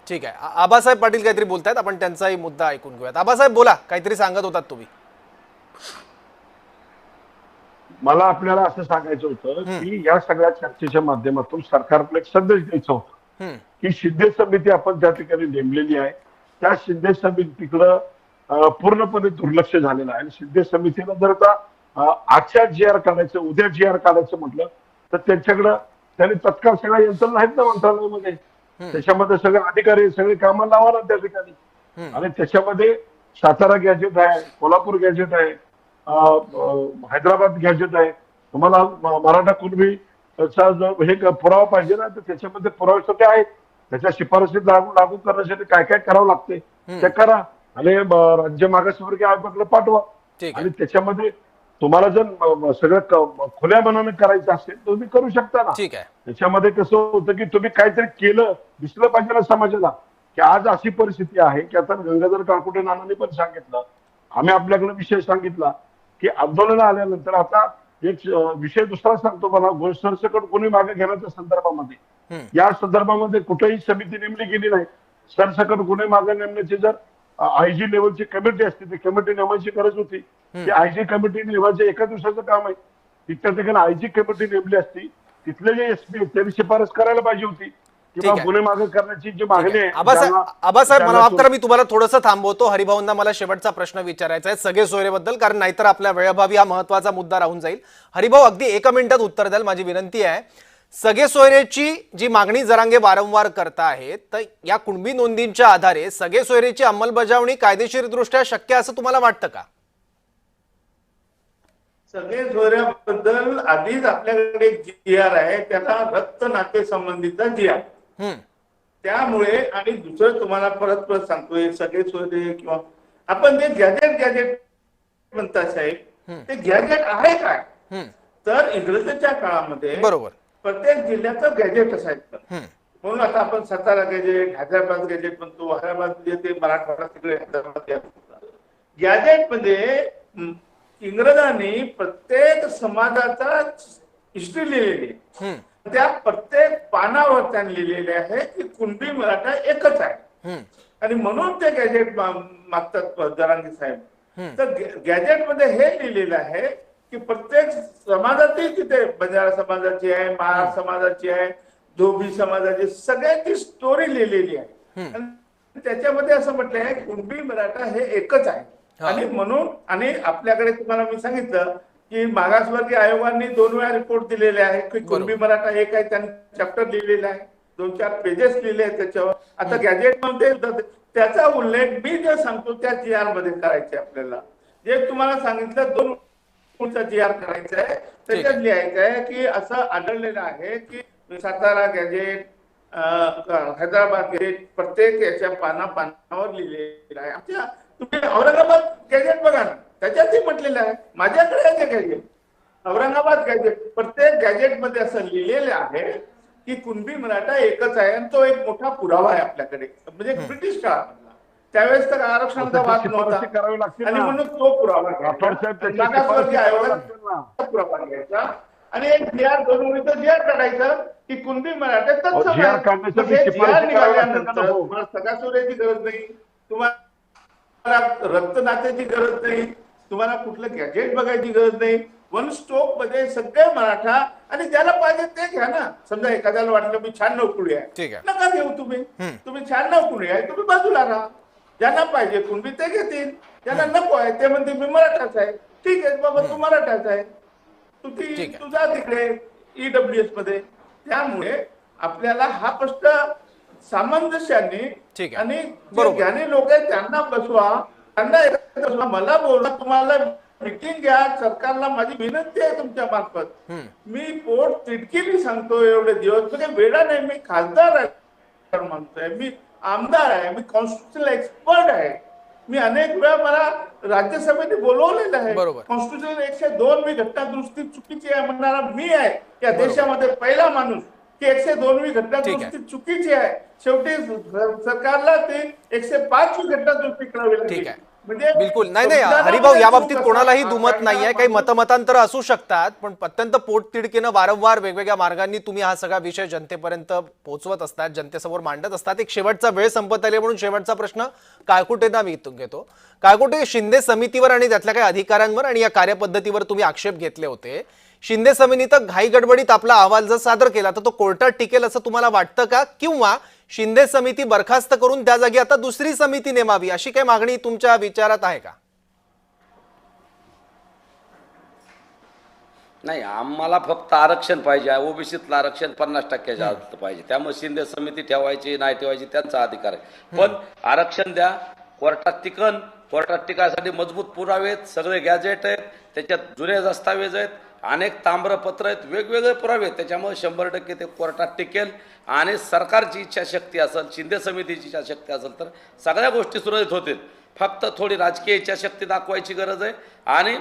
Speaker 1: ठीक आहे. आबासाहेब पाटील काहीतरी बोलतायत, आपण त्यांचाही मुद्दा ऐकून घेऊयात. आबासाहेब बोला, काहीतरी सांगत होतात तुम्ही.
Speaker 3: मला आपल्याला असं सांगायचं होतं की या सगळ्या चर्चेच्या माध्यमातून सरकारला एक संदेश द्यायचा होता की शिंदे समिती आपण त्या ठिकाणी नेमलेली आहे. त्या शिंदे समितीकडं पूर्णपणे दुर्लक्ष झालेलं आहे. आणि शिंदे समितीला जर का आजच्या GR काढायचं, उद्या GR काढायचं म्हटलं तर त्यांच्याकडं त्यांनी तत्काळ सगळ्या यंत्रणा आहेत ना मंत्रालयामध्ये, त्याच्यामध्ये सगळे अधिकारी सगळे कामाला लावा ना त्या ठिकाणी. आणि त्याच्यामध्ये सातारा गॅजेट आहे, कोल्हापूर गॅजेट आहे, हैदराबाद गॅजेट आहे. तुम्हाला मराठा कुणबी हे पुरावा पाहिजे ना, तर त्याच्यामध्ये पुराव्यासाठी आहेत. त्याच्या शिफारशी लागू करण्यासाठी काय काय करावं लागते ते करा आणि राज्य मागासवर्गीय आयोगाकडे पाठवा. आणि त्याच्यामध्ये तुम्हाला जर सगळं खुल्या मनाने करायचं असेल तर तुम्ही करू शकता ना. त्याच्यामध्ये कसं होतं की तुम्ही काहीतरी केलं दिसलं पाहिजे ना समाजाला, की आज अशी परिस्थिती आहे की आता गंगाधर काळकुटे नानांनी पण सांगितलं, आम्ही आपल्याकडे विषय सांगितला की आंदोलन आल्यानंतर आता एक विषय दुसरा सांगतो मला, सरसकट कोणी मागे घेण्याच्या संदर्भामध्ये या संदर्भामध्ये कुठेही समिती नेमली गेली नाही. सरसकट गुन्हे मागे नेमण्याची जर IG लेवलची कमिटी असते ती कमिटी नेमायची गरज होती. ती IG कमिटी नेमायचं एका दिवसाचं काम आहे. त्या ठिकाणी IG कमिटी नेमली असती, तिथले जे SP त्यांनी शिफारस करायला पाहिजे होती किंवा गुन्हे मागे करण्याची जी मागणी आहे.
Speaker 1: आबासाहेब मला माफ करा, मी तुम्हाला थोडंसं थांबवतो. हरिभाऊंना मला शेवटचा प्रश्न विचारायचा आहे सगळे सोयरेबद्दल, कारण नाहीतर आपल्या वेळेअभावी हा महत्वाचा मुद्दा राहून जाईल. हरिभाऊ अगदी 1 मिनिटात उत्तर द्याल, माझी विनंती आहे. सगळे सोयरेची जी मागणी जरांगे वारंवार करता आहेत, तर या कुणबी नोंदींच्या आधारे सगळे सोयरेची अंमलबजावणी कायदेशीरदृष्ट्या शक्य असं तुम्हाला वाटतं का?
Speaker 4: सगळे सोयऱ्याबद्दल आधीच आपल्याकडे GR आहे, त्याला रक्त नाते संबंधीचा GR. त्यामुळे आणि दुसरं तुम्हाला परत सांगतोय, सगळे सोयरे किंवा आपण जे गॅजेट म्हणता साहेब, ते गॅजेट आहे काय? तर इंग्रजांच्या काळामध्ये बरोबर प्रत्येक जिल्ह्याचं गॅजेट असायचं. म्हणून आता आपण सातारा गॅजेट, हैदराबाद गॅजेट म्हणतो. हैदराबाद म्हणजे ते मराठवाडा तिकडे हैदराबाद गॅजेट मध्ये इंग्रजांनी प्रत्येक समाजाचा हिस्ट्री लिहिलेली, त्या प्रत्येक पानावर त्यांनी लिहिलेले आहे की कुणबी मराठा एकच आहे. आणि म्हणून ते गॅजेट मागतात जरांगे साहेब. तर गॅजेट मध्ये हे लिहिलेलं आहे की प्रत्येक समाजाची, तिथे बंजारा समाजाची आहे, महार समाजाची आहे, धोबी समाजाची, सगळ्यांची स्टोरी लिहिलेली आहे. आणि त्याच्यामध्ये असं म्हटलं आहे कुणबी मराठा हे एकच आहे. आणि म्हणून आणि आपल्याकडे तुम्हाला मी सांगितलं की मागासवर्गीय आयोगाने 2 वेळा रिपोर्ट दिलेले आहे की कुणबी मराठा एक आहे. त्यांनी चॅप्टर लिहिलेला आहे, 2-4 पेजेस लिहिले आहेत त्याच्यावर. आता गॅजेट मध्ये त्याचा उल्लेख मी जे सांगतो त्या GR मध्ये करायचे. आपल्याला जे तुम्हाला सांगितलं 2 GR करायचं आहे, त्याच्यात लिहायचं आहे की असं आढळलेलं आहे की सातारा गॅजेट, हैदराबाद गॅजेट प्रत्येक याच्या पानावर लिहिलेलं आहे. आमच्या तुम्ही औरंगाबाद गॅजेट बघा ना, त्याच्यातही म्हटलेलं आहे. माझ्याकडे आहे गॅजेट, औरंगाबाद गॅजेट. प्रत्येक गॅजेट मध्ये असं लिहिलेलं आहे की कुणबी मराठा एकच आहे. आणि तो एक मोठा पुरावा आहे आपल्याकडे, म्हणजे ब्रिटिश काळामधला. त्यावेळेस तर आरक्षणाचा वाद नव्हता आणि म्हणून तो पुरावा पुरावा घ्यायचा आणि एक GR 2 ओळीचा GR काढायचा की कुणबी मराठा निघाल्यानंतर तुम्हाला सगळ्या सोयऱ्याची गरज नाही, तुम्हाला रक्त नात्याची गरज नाही, तुम्हाला कुठलं गॅजेट बघायची गरज नाही. वन स्टॉप मध्ये सगळे मराठा आणि ज्याला पाहिजे ते घ्या ना. समजा एखाद्याला वाटलं मी छान नोकरी आहे, नका घेऊ तुम्ही. तुम्ही छान नोकरी आहे, तुम्ही बाजूला राहा. ज्यांना पाहिजे कुणबी ते घेतील, ज्यांना नको आहे ते म्हणतील मी मराठाच आहे. ठीक आहे बाबा, तू मराठाच आहे, तू जा तिकडे EWS मध्ये. त्यामुळे आपल्याला हा प्रश्न सामंजस्याने आणि ज्ञानी लोक आहेत त्यांना बसवा, त्यांना एकत्र बसवा. मला बोला, तुम्हाला मीटिंग घ्या. सरकारला माझी विनंती आहे तुमच्या मार्फत. मी पोट तिटकीने सांगतो एवढे दिवस, म्हणजे वेळा नाही. मी खासदार आहे म्हणतोय, मी आमदार आहे, मी कॉन्स्टिट्युशनल एक्सपर्ट आहे. मी अनेक वेळा मला राज्यसभेने बोलवलेलं आहे. कॉन्स्टिट्युशन 102 मी घटना दुरुस्ती चुकीची आहे म्हणणारा मी आहे या देशामध्ये पहिला माणूस की 102वी घटना दुरुस्ती चुकीची आहे. शेवटी सरकारला ती 105वी घटना दुरुस्ती करावी लागली.
Speaker 1: बिलकुल नाही. हरिभाऊ, या बाबतीत कोणालाही दुमत नाहीये. काही मतमतांतर असू शकतात, पण अत्यंत पोटतिडकीनं वारंवार वेगवेगळ्या मार्गांनी तुम्ही हा सगळा विषय जनतेपर्यंत पोहोचवत असतात, जनतेसमोर मांडत असतात. एक शेवटचा वेळ संपत आली म्हणून शेवटचा प्रश्न काळकुटेंना मी इथून घेतो. काळकुटे, शिंदे समितीवर आणि त्यातल्या काही अधिकाऱ्यांवर आणि या कार्यपद्धतीवर तुम्ही आक्षेप घेतले होते. शिंदे समितीनं घाई गडबडीत आपला अहवाल जर सादर केला तर तो कोर्टात टिकेल असं तुम्हाला वाटतं का, किंवा शिंदे समिती बरखास्त करून त्या जागी आता दुसरी समिती नेमावी अशी काही मागणी तुमच्या विचारात आहे का?
Speaker 2: नाही, आम्हाला फक्त आरक्षण पाहिजे. ओबीसीतलं आरक्षण 50% आलं पाहिजे. त्यामुळे शिंदे समिती ठेवायची नाही ठेवायची त्यांचा अधिकार आहे. पण आरक्षण द्या, कोर्टात टिकन. कोर्टात टिकायसाठी मजबूत पुरावे आहेत, सगळे गॅजेट आहेत, त्याच्यात जुने दस्तावेज आहेत, अनेक ताम्रपत्र आहेत, वेगवेगळे पुरावे आहेत. त्याच्यामुळे 100% ते कोर्टात टिकेल. आणि सरकारची इच्छाशक्ती असेल, शिंदे समितीची इच्छाशक्ती असेल तर सगळ्या गोष्टी सुरळीत होतील. फक्त थोडी राजकीय इच्छाशक्ती दाखवायची गरज आहे आणि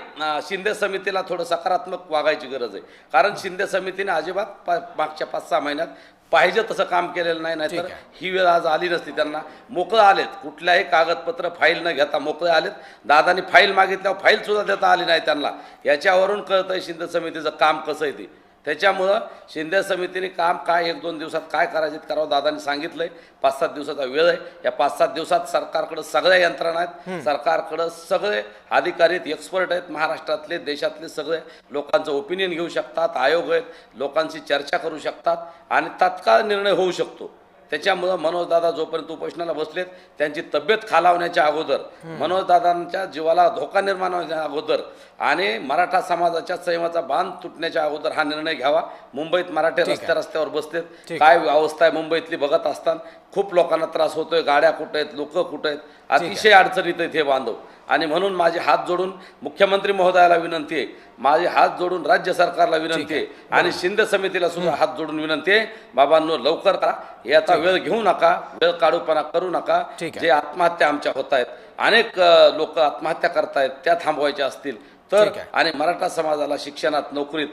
Speaker 2: शिंदे समितीला थोडं सकारात्मक वागायची गरज आहे. कारण शिंदे समितीने अजिबात मागच्या 5-6 महिन्यात पाहिजे तसं काम केलेलं नाही. नाहीतर ही वेळ आज आली नसती. त्यांना मोकळं आलेत, कुठल्याही कागदपत्र फाईल न घेता मोकळे आलेत. दादानी फाईल मागितल्यावर फाईल सुद्धा देता आली नाही त्यांना. याच्यावरून कळतंय शिंदे समितीचं काम कसं आहे ते. त्याच्यामुळं शिंदे समितीने काम काय 1-2 दिवसात काय करायचे करावं दादांनी सांगितलंय. 5-7 दिवसाचा वेळ आहे. या 5-7 दिवसात सरकारकडे सगळ्या यंत्रणा आहेत, सरकारकडे सगळे अधिकारी आहेत, एक्सपर्ट आहेत, महाराष्ट्रातले देशातले सगळे लोकांचं ओपिनियन घेऊ शकतात, आयोग आहेत, लोकांशी चर्चा करू शकतात आणि तात्काळ निर्णय होऊ शकतो. त्याच्यामुळं मनोजदादा जोपर्यंत उपोषणाला बसलेत त्यांची तब्येत खालावण्याच्या अगोदर, मनोजदादांच्या जीवाला धोका निर्माण होण्याच्या अगोदर आणि मराठा समाजाच्या संयमाचा बांध तुटण्याच्या अगोदर हा निर्णय घ्यावा. मुंबईत मराठे रस्त्यावर बसलेत, काय अवस्था आहे मुंबईतली बघत असताना खूप लोकांना त्रास होतोय. गाड्या कुठे आहेत, लोक कुठे आहेत, अतिशय अडचणीत आहेत हे बांधव. आणि म्हणून माझे हात जोडून मुख्यमंत्री महोदयाला विनंती आहे, माझे हात जोडून राज्य सरकारला विनंती आहे आणि शिंदे समितीला सुद्धा हात जोडून विनंती आहे, बाबांनो लवकर करा. याचा वेळ घेऊ नका, वेळ काढूपणा करू नका. जे आत्महत्या आमच्या होत आहेत, अनेक लोक आत्महत्या करतायत, त्या थांबवायच्या असतील तर, आणि मराठा समाजाला शिक्षणात, नोकरीत,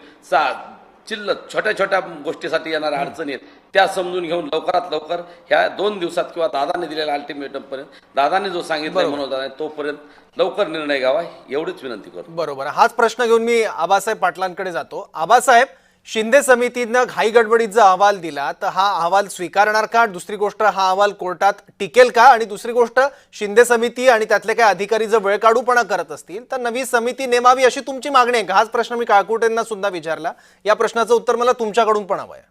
Speaker 2: छोट्या छोट्या गोष्टीसाठी येणाऱ्या अडचणी आहेत त्या समजून घेऊन लवकरात लवकर ह्या 2 दिवसात किंवा दादाने दिलेल्या अल्टिमेटम पर्यंत, दादाने जो सांगितलं मनोजदादाने तोपर्यंत लवकर निर्णय घ्यावा एवढीच विनंती करतो.
Speaker 1: बरोबर. हाच प्रश्न घेऊन मी आबासाहेब पाटलांकडे जातो. आबासाहेब, शिंदे समितीनं घाई गडबडीत जर अहवाल दिला तर हा अहवाल स्वीकारणार का? दुसरी गोष्ट, हा अहवाल कोर्टात टिकेल का? आणि दुसरी गोष्ट, शिंदे समिती आणि त्यातले काही अधिकारी जर वेळ काढूपणा करत असतील तर नवी समिती नेमावी अशी तुमची मागणी आहे का? हाच प्रश्न मी काळकुटेंना सुद्धा विचारला. या प्रश्नाचं उत्तर मला तुमच्याकडून पण हवं आहे.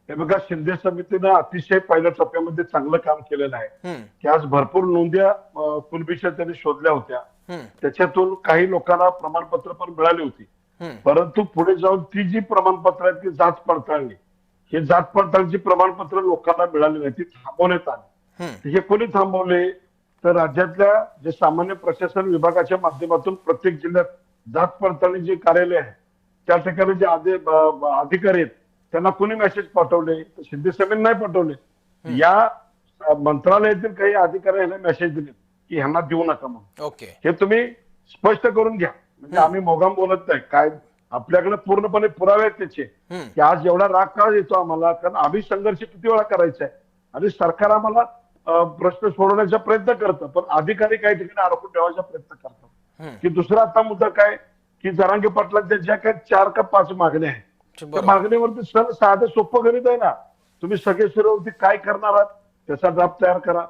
Speaker 3: हे बघा, शिंदे समितीनं अतिशय पहिल्या टप्प्यामध्ये चांगलं काम केलेलं आहे की आज भरपूर नोंद्या कुलभीषण त्यांनी शोधल्या होत्या. त्याच्यातून काही लोकांना प्रमाणपत्र पण मिळाली होती. परंतु पुढे जाऊन ती जी प्रमाणपत्र आहेत ती जात पडताळणी, हे जात पडताळणीची प्रमाणपत्र लोकांना मिळाली नाही, ती थांबवण्यात आली. हे कोणी थांबवले तर राज्यातल्या जे सामान्य प्रशासन विभागाच्या माध्यमातून प्रत्येक जिल्ह्यात जात पडताळणी जे कार्यालय आहे त्या ठिकाणी जे अधिकारी आहेत त्यांना कोणी मेसेज पाठवले तर शिंदे समितीने नाही पाठवले. या मंत्रालयातील काही अधिकाऱ्यांना मेसेज दिले की ह्यांना देऊ नका म्हणून. हे तुम्ही स्पष्ट करून घ्या. म्हणजे आम्ही मोगाम बोलत नाही, काय आपल्याकडे पूर्णपणे पुरावे आहेत त्याचे की आज एवढा राग का येतो आम्हाला, कारण आम्ही संघर्ष किती वेळा करायचा आहे आणि सरकार आम्हाला प्रश्न सोडवण्याचा प्रयत्न करतं, पण अधिकारी काही ठिकाणी अडकून ठेवायचा प्रयत्न करतात. की दुसरा आता मुद्दा काय की जरांगे पाटलांच्या ज्या काही 4 का 5 मागण्या आहेत त्या मागणीवरती साधं सोपं गणित आहे ना. तुम्ही सगळे सुरवरती काय करणार आहात त्याचा ड्राफ्ट तयार करा.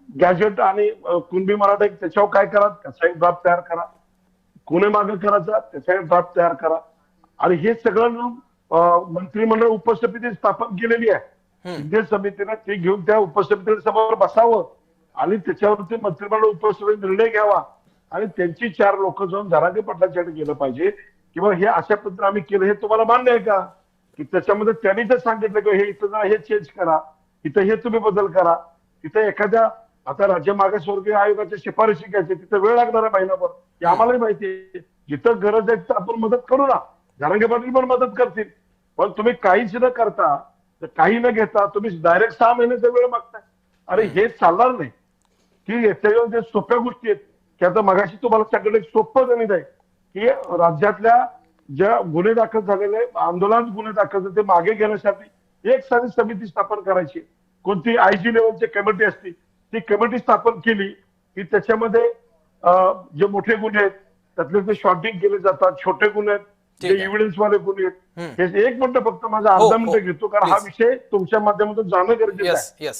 Speaker 3: गॅजेट आणि कुणबी मराठा त्याच्यावर काय करा त्याचा एक ड्राफ्ट तयार करा. कोणी मागे करायचा त्याचा एक ड्राफ्ट तयार करा. आणि हे सगळं मंत्रिमंडळ उपसमिती स्थापन केलेली आहे शिंदे समितीने, ते घेऊन त्या उपसमितीसमोर बसावं आणि त्याच्यावरती मंत्रिमंडळ उपसमिती निर्णय घ्यावा आणि त्यांची 4 लोक जाऊन जरांगे पाटलांच्याकडे गेलं पाहिजे किंवा हे अशा पद्धतीने आम्ही केलं, हे तुम्हाला मान्य आहे का? की त्याच्यामध्ये त्यांनी जर सांगितलं की हे इथं हे चेंज करा, इथं हे तुम्ही बदल करा, तिथं एखाद्या आता राज्य मागासवर्गीय आयोगाच्या शिफारशी घ्यायची तिथं वेळ लागणार आहे महिनाभर, हे आम्हालाही माहिती आहे. जिथं गरज आहे तर आपण मदत करू ना, जरांगे पाटील पण मदत करतील. पण तुम्ही काहीच न करता, काही न घेता तुम्ही डायरेक्ट 6 महिन्याचा वेळ मागताय. अरे हे चालणार नाही. की याच्या जे सोप्या गोष्टी आहेत की आता मगाशी तुम्हाला सगळं एक सोपं गणित आहे की राज्यातल्या ज्या गुन्हे दाखल झालेले आंदोलनात गुन्हे दाखल झाले ते मागे घेण्यासाठी एक साधी समिती स्थापन करायची. कोणती आयजी लेवलची कमिटी असते ती कमिटी स्थापन केली की त्याच्यामध्ये जे मोठे गुन्हे आहेत त्यातले ते शॉर्टिंग केले जातात, छोटे गुन्हे आहेत, जे एव्हिडन्स वाले गुन्हे आहेत. हे 1 मिनिट फक्त माझा अर्धा मिनिट घेतो कारण हा विषय तुमच्या माध्यमातून जाणं गरजेचं आहे.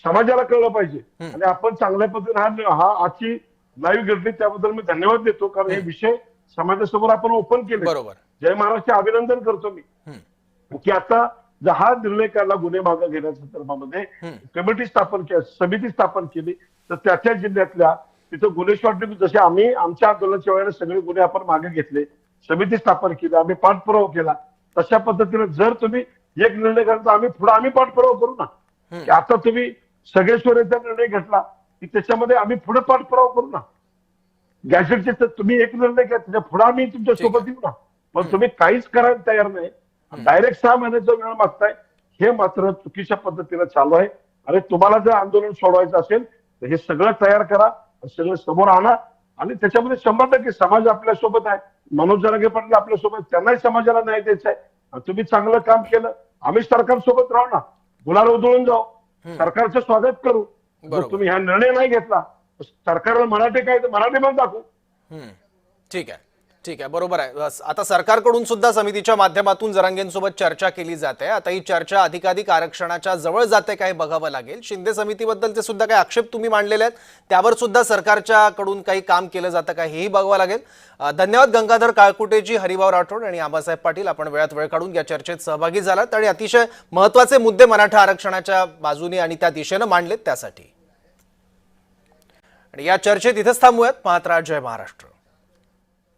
Speaker 3: समाजाला कळलं पाहिजे आणि आपण चांगल्या पद्धतीने हा आजची लाईव्ह घडली त्याबद्दल मी धन्यवाद देतो कारण हे विषय समाजासमोर आपण ओपन केले.
Speaker 1: बरोबर.
Speaker 3: जय महाराजचे अभिनंदन करतो मी की आता जर हा निर्णय काढला गुन्हे मागे घेण्याच्या संदर्भामध्ये कमिटी स्थापन केली, समिती स्थापन केली, तर त्या जिल्ह्यातल्या तिथं गुन्हे शॉर्टेज जसे आम्ही आमच्या आंदोलनाच्या वेळेला सगळे गुन्हे आपण मागे घेतले, समिती स्थापन केली, आम्ही पाठपुरावा केला, तशा पद्धतीने जर तुम्ही एक निर्णय घ्याल तर आम्ही पाठपुरावा करू ना. की आता तुम्ही सगळेश्वरीचा निर्णय घेतला की त्याच्यामध्ये आम्ही पुढे पाठपुरावा करू ना. गॅजेटचे तर तुम्ही एक निर्णय घ्या, त्याच्या पुढे आम्ही तुमच्या सोबत येऊ ना. पण तुम्ही काहीच करायला तयार नाही, डायरेक्ट 6 महिन्याचा वेळ मागताय, हे मात्र चुकीच्या पद्धतीने चालू आहे. आणि तुम्हाला जर आंदोलन सोडवायचं असेल तर हे सगळं तयार करा, सगळं समोर आणा, आणि त्याच्यामध्ये 100% समाज आपल्या सोबत आहे. मनोज जरांगे पाटील आपल्या सोबत, त्यांनाही समाजाला न्याय द्यायचा आहे. आणि तुम्ही चांगलं काम केलं, आम्ही सरकार सोबत राहू ना, गुलाल उधळून जाऊ, सरकारचं स्वागत करू. जर तुम्ही हा निर्णय नाही घेतला सरकारला मराठी काय तर मराठी पण दाखवू.
Speaker 1: ठीक आहे, ठीक आहे, बरोबर आहे. आता सरकारकडून सुद्धा समितीच्या माध्यमातून जरांगेंसोबत चर्चा केली जाते. आता ही चर्चा अधिकाधिक आरक्षणाच्या जवळ जाते काय बघावं लागेल. शिंदे समितीबद्दलचे सुद्धा काही आक्षेप तुम्ही मांडलेले आहेत, त्यावर सुद्धा सरकारच्या कडून काही काम केलं जातं का हेही बघावं लागेल. धन्यवाद गंगाधर काळकुटेजी, हरिभाऊ राठोड आणि आबासाहेब पाटील, आपण वेळात वेळ काढून या चर्चेत सहभागी झालात आणि अतिशय महत्त्वाचे मुद्दे मराठा आरक्षणाच्या बाजूने आणि त्या दिशेनं मांडलेत त्यासाठी. आणि या चर्चेत इथेच थांबूयात. पाहत राहा जय महाराष्ट्र.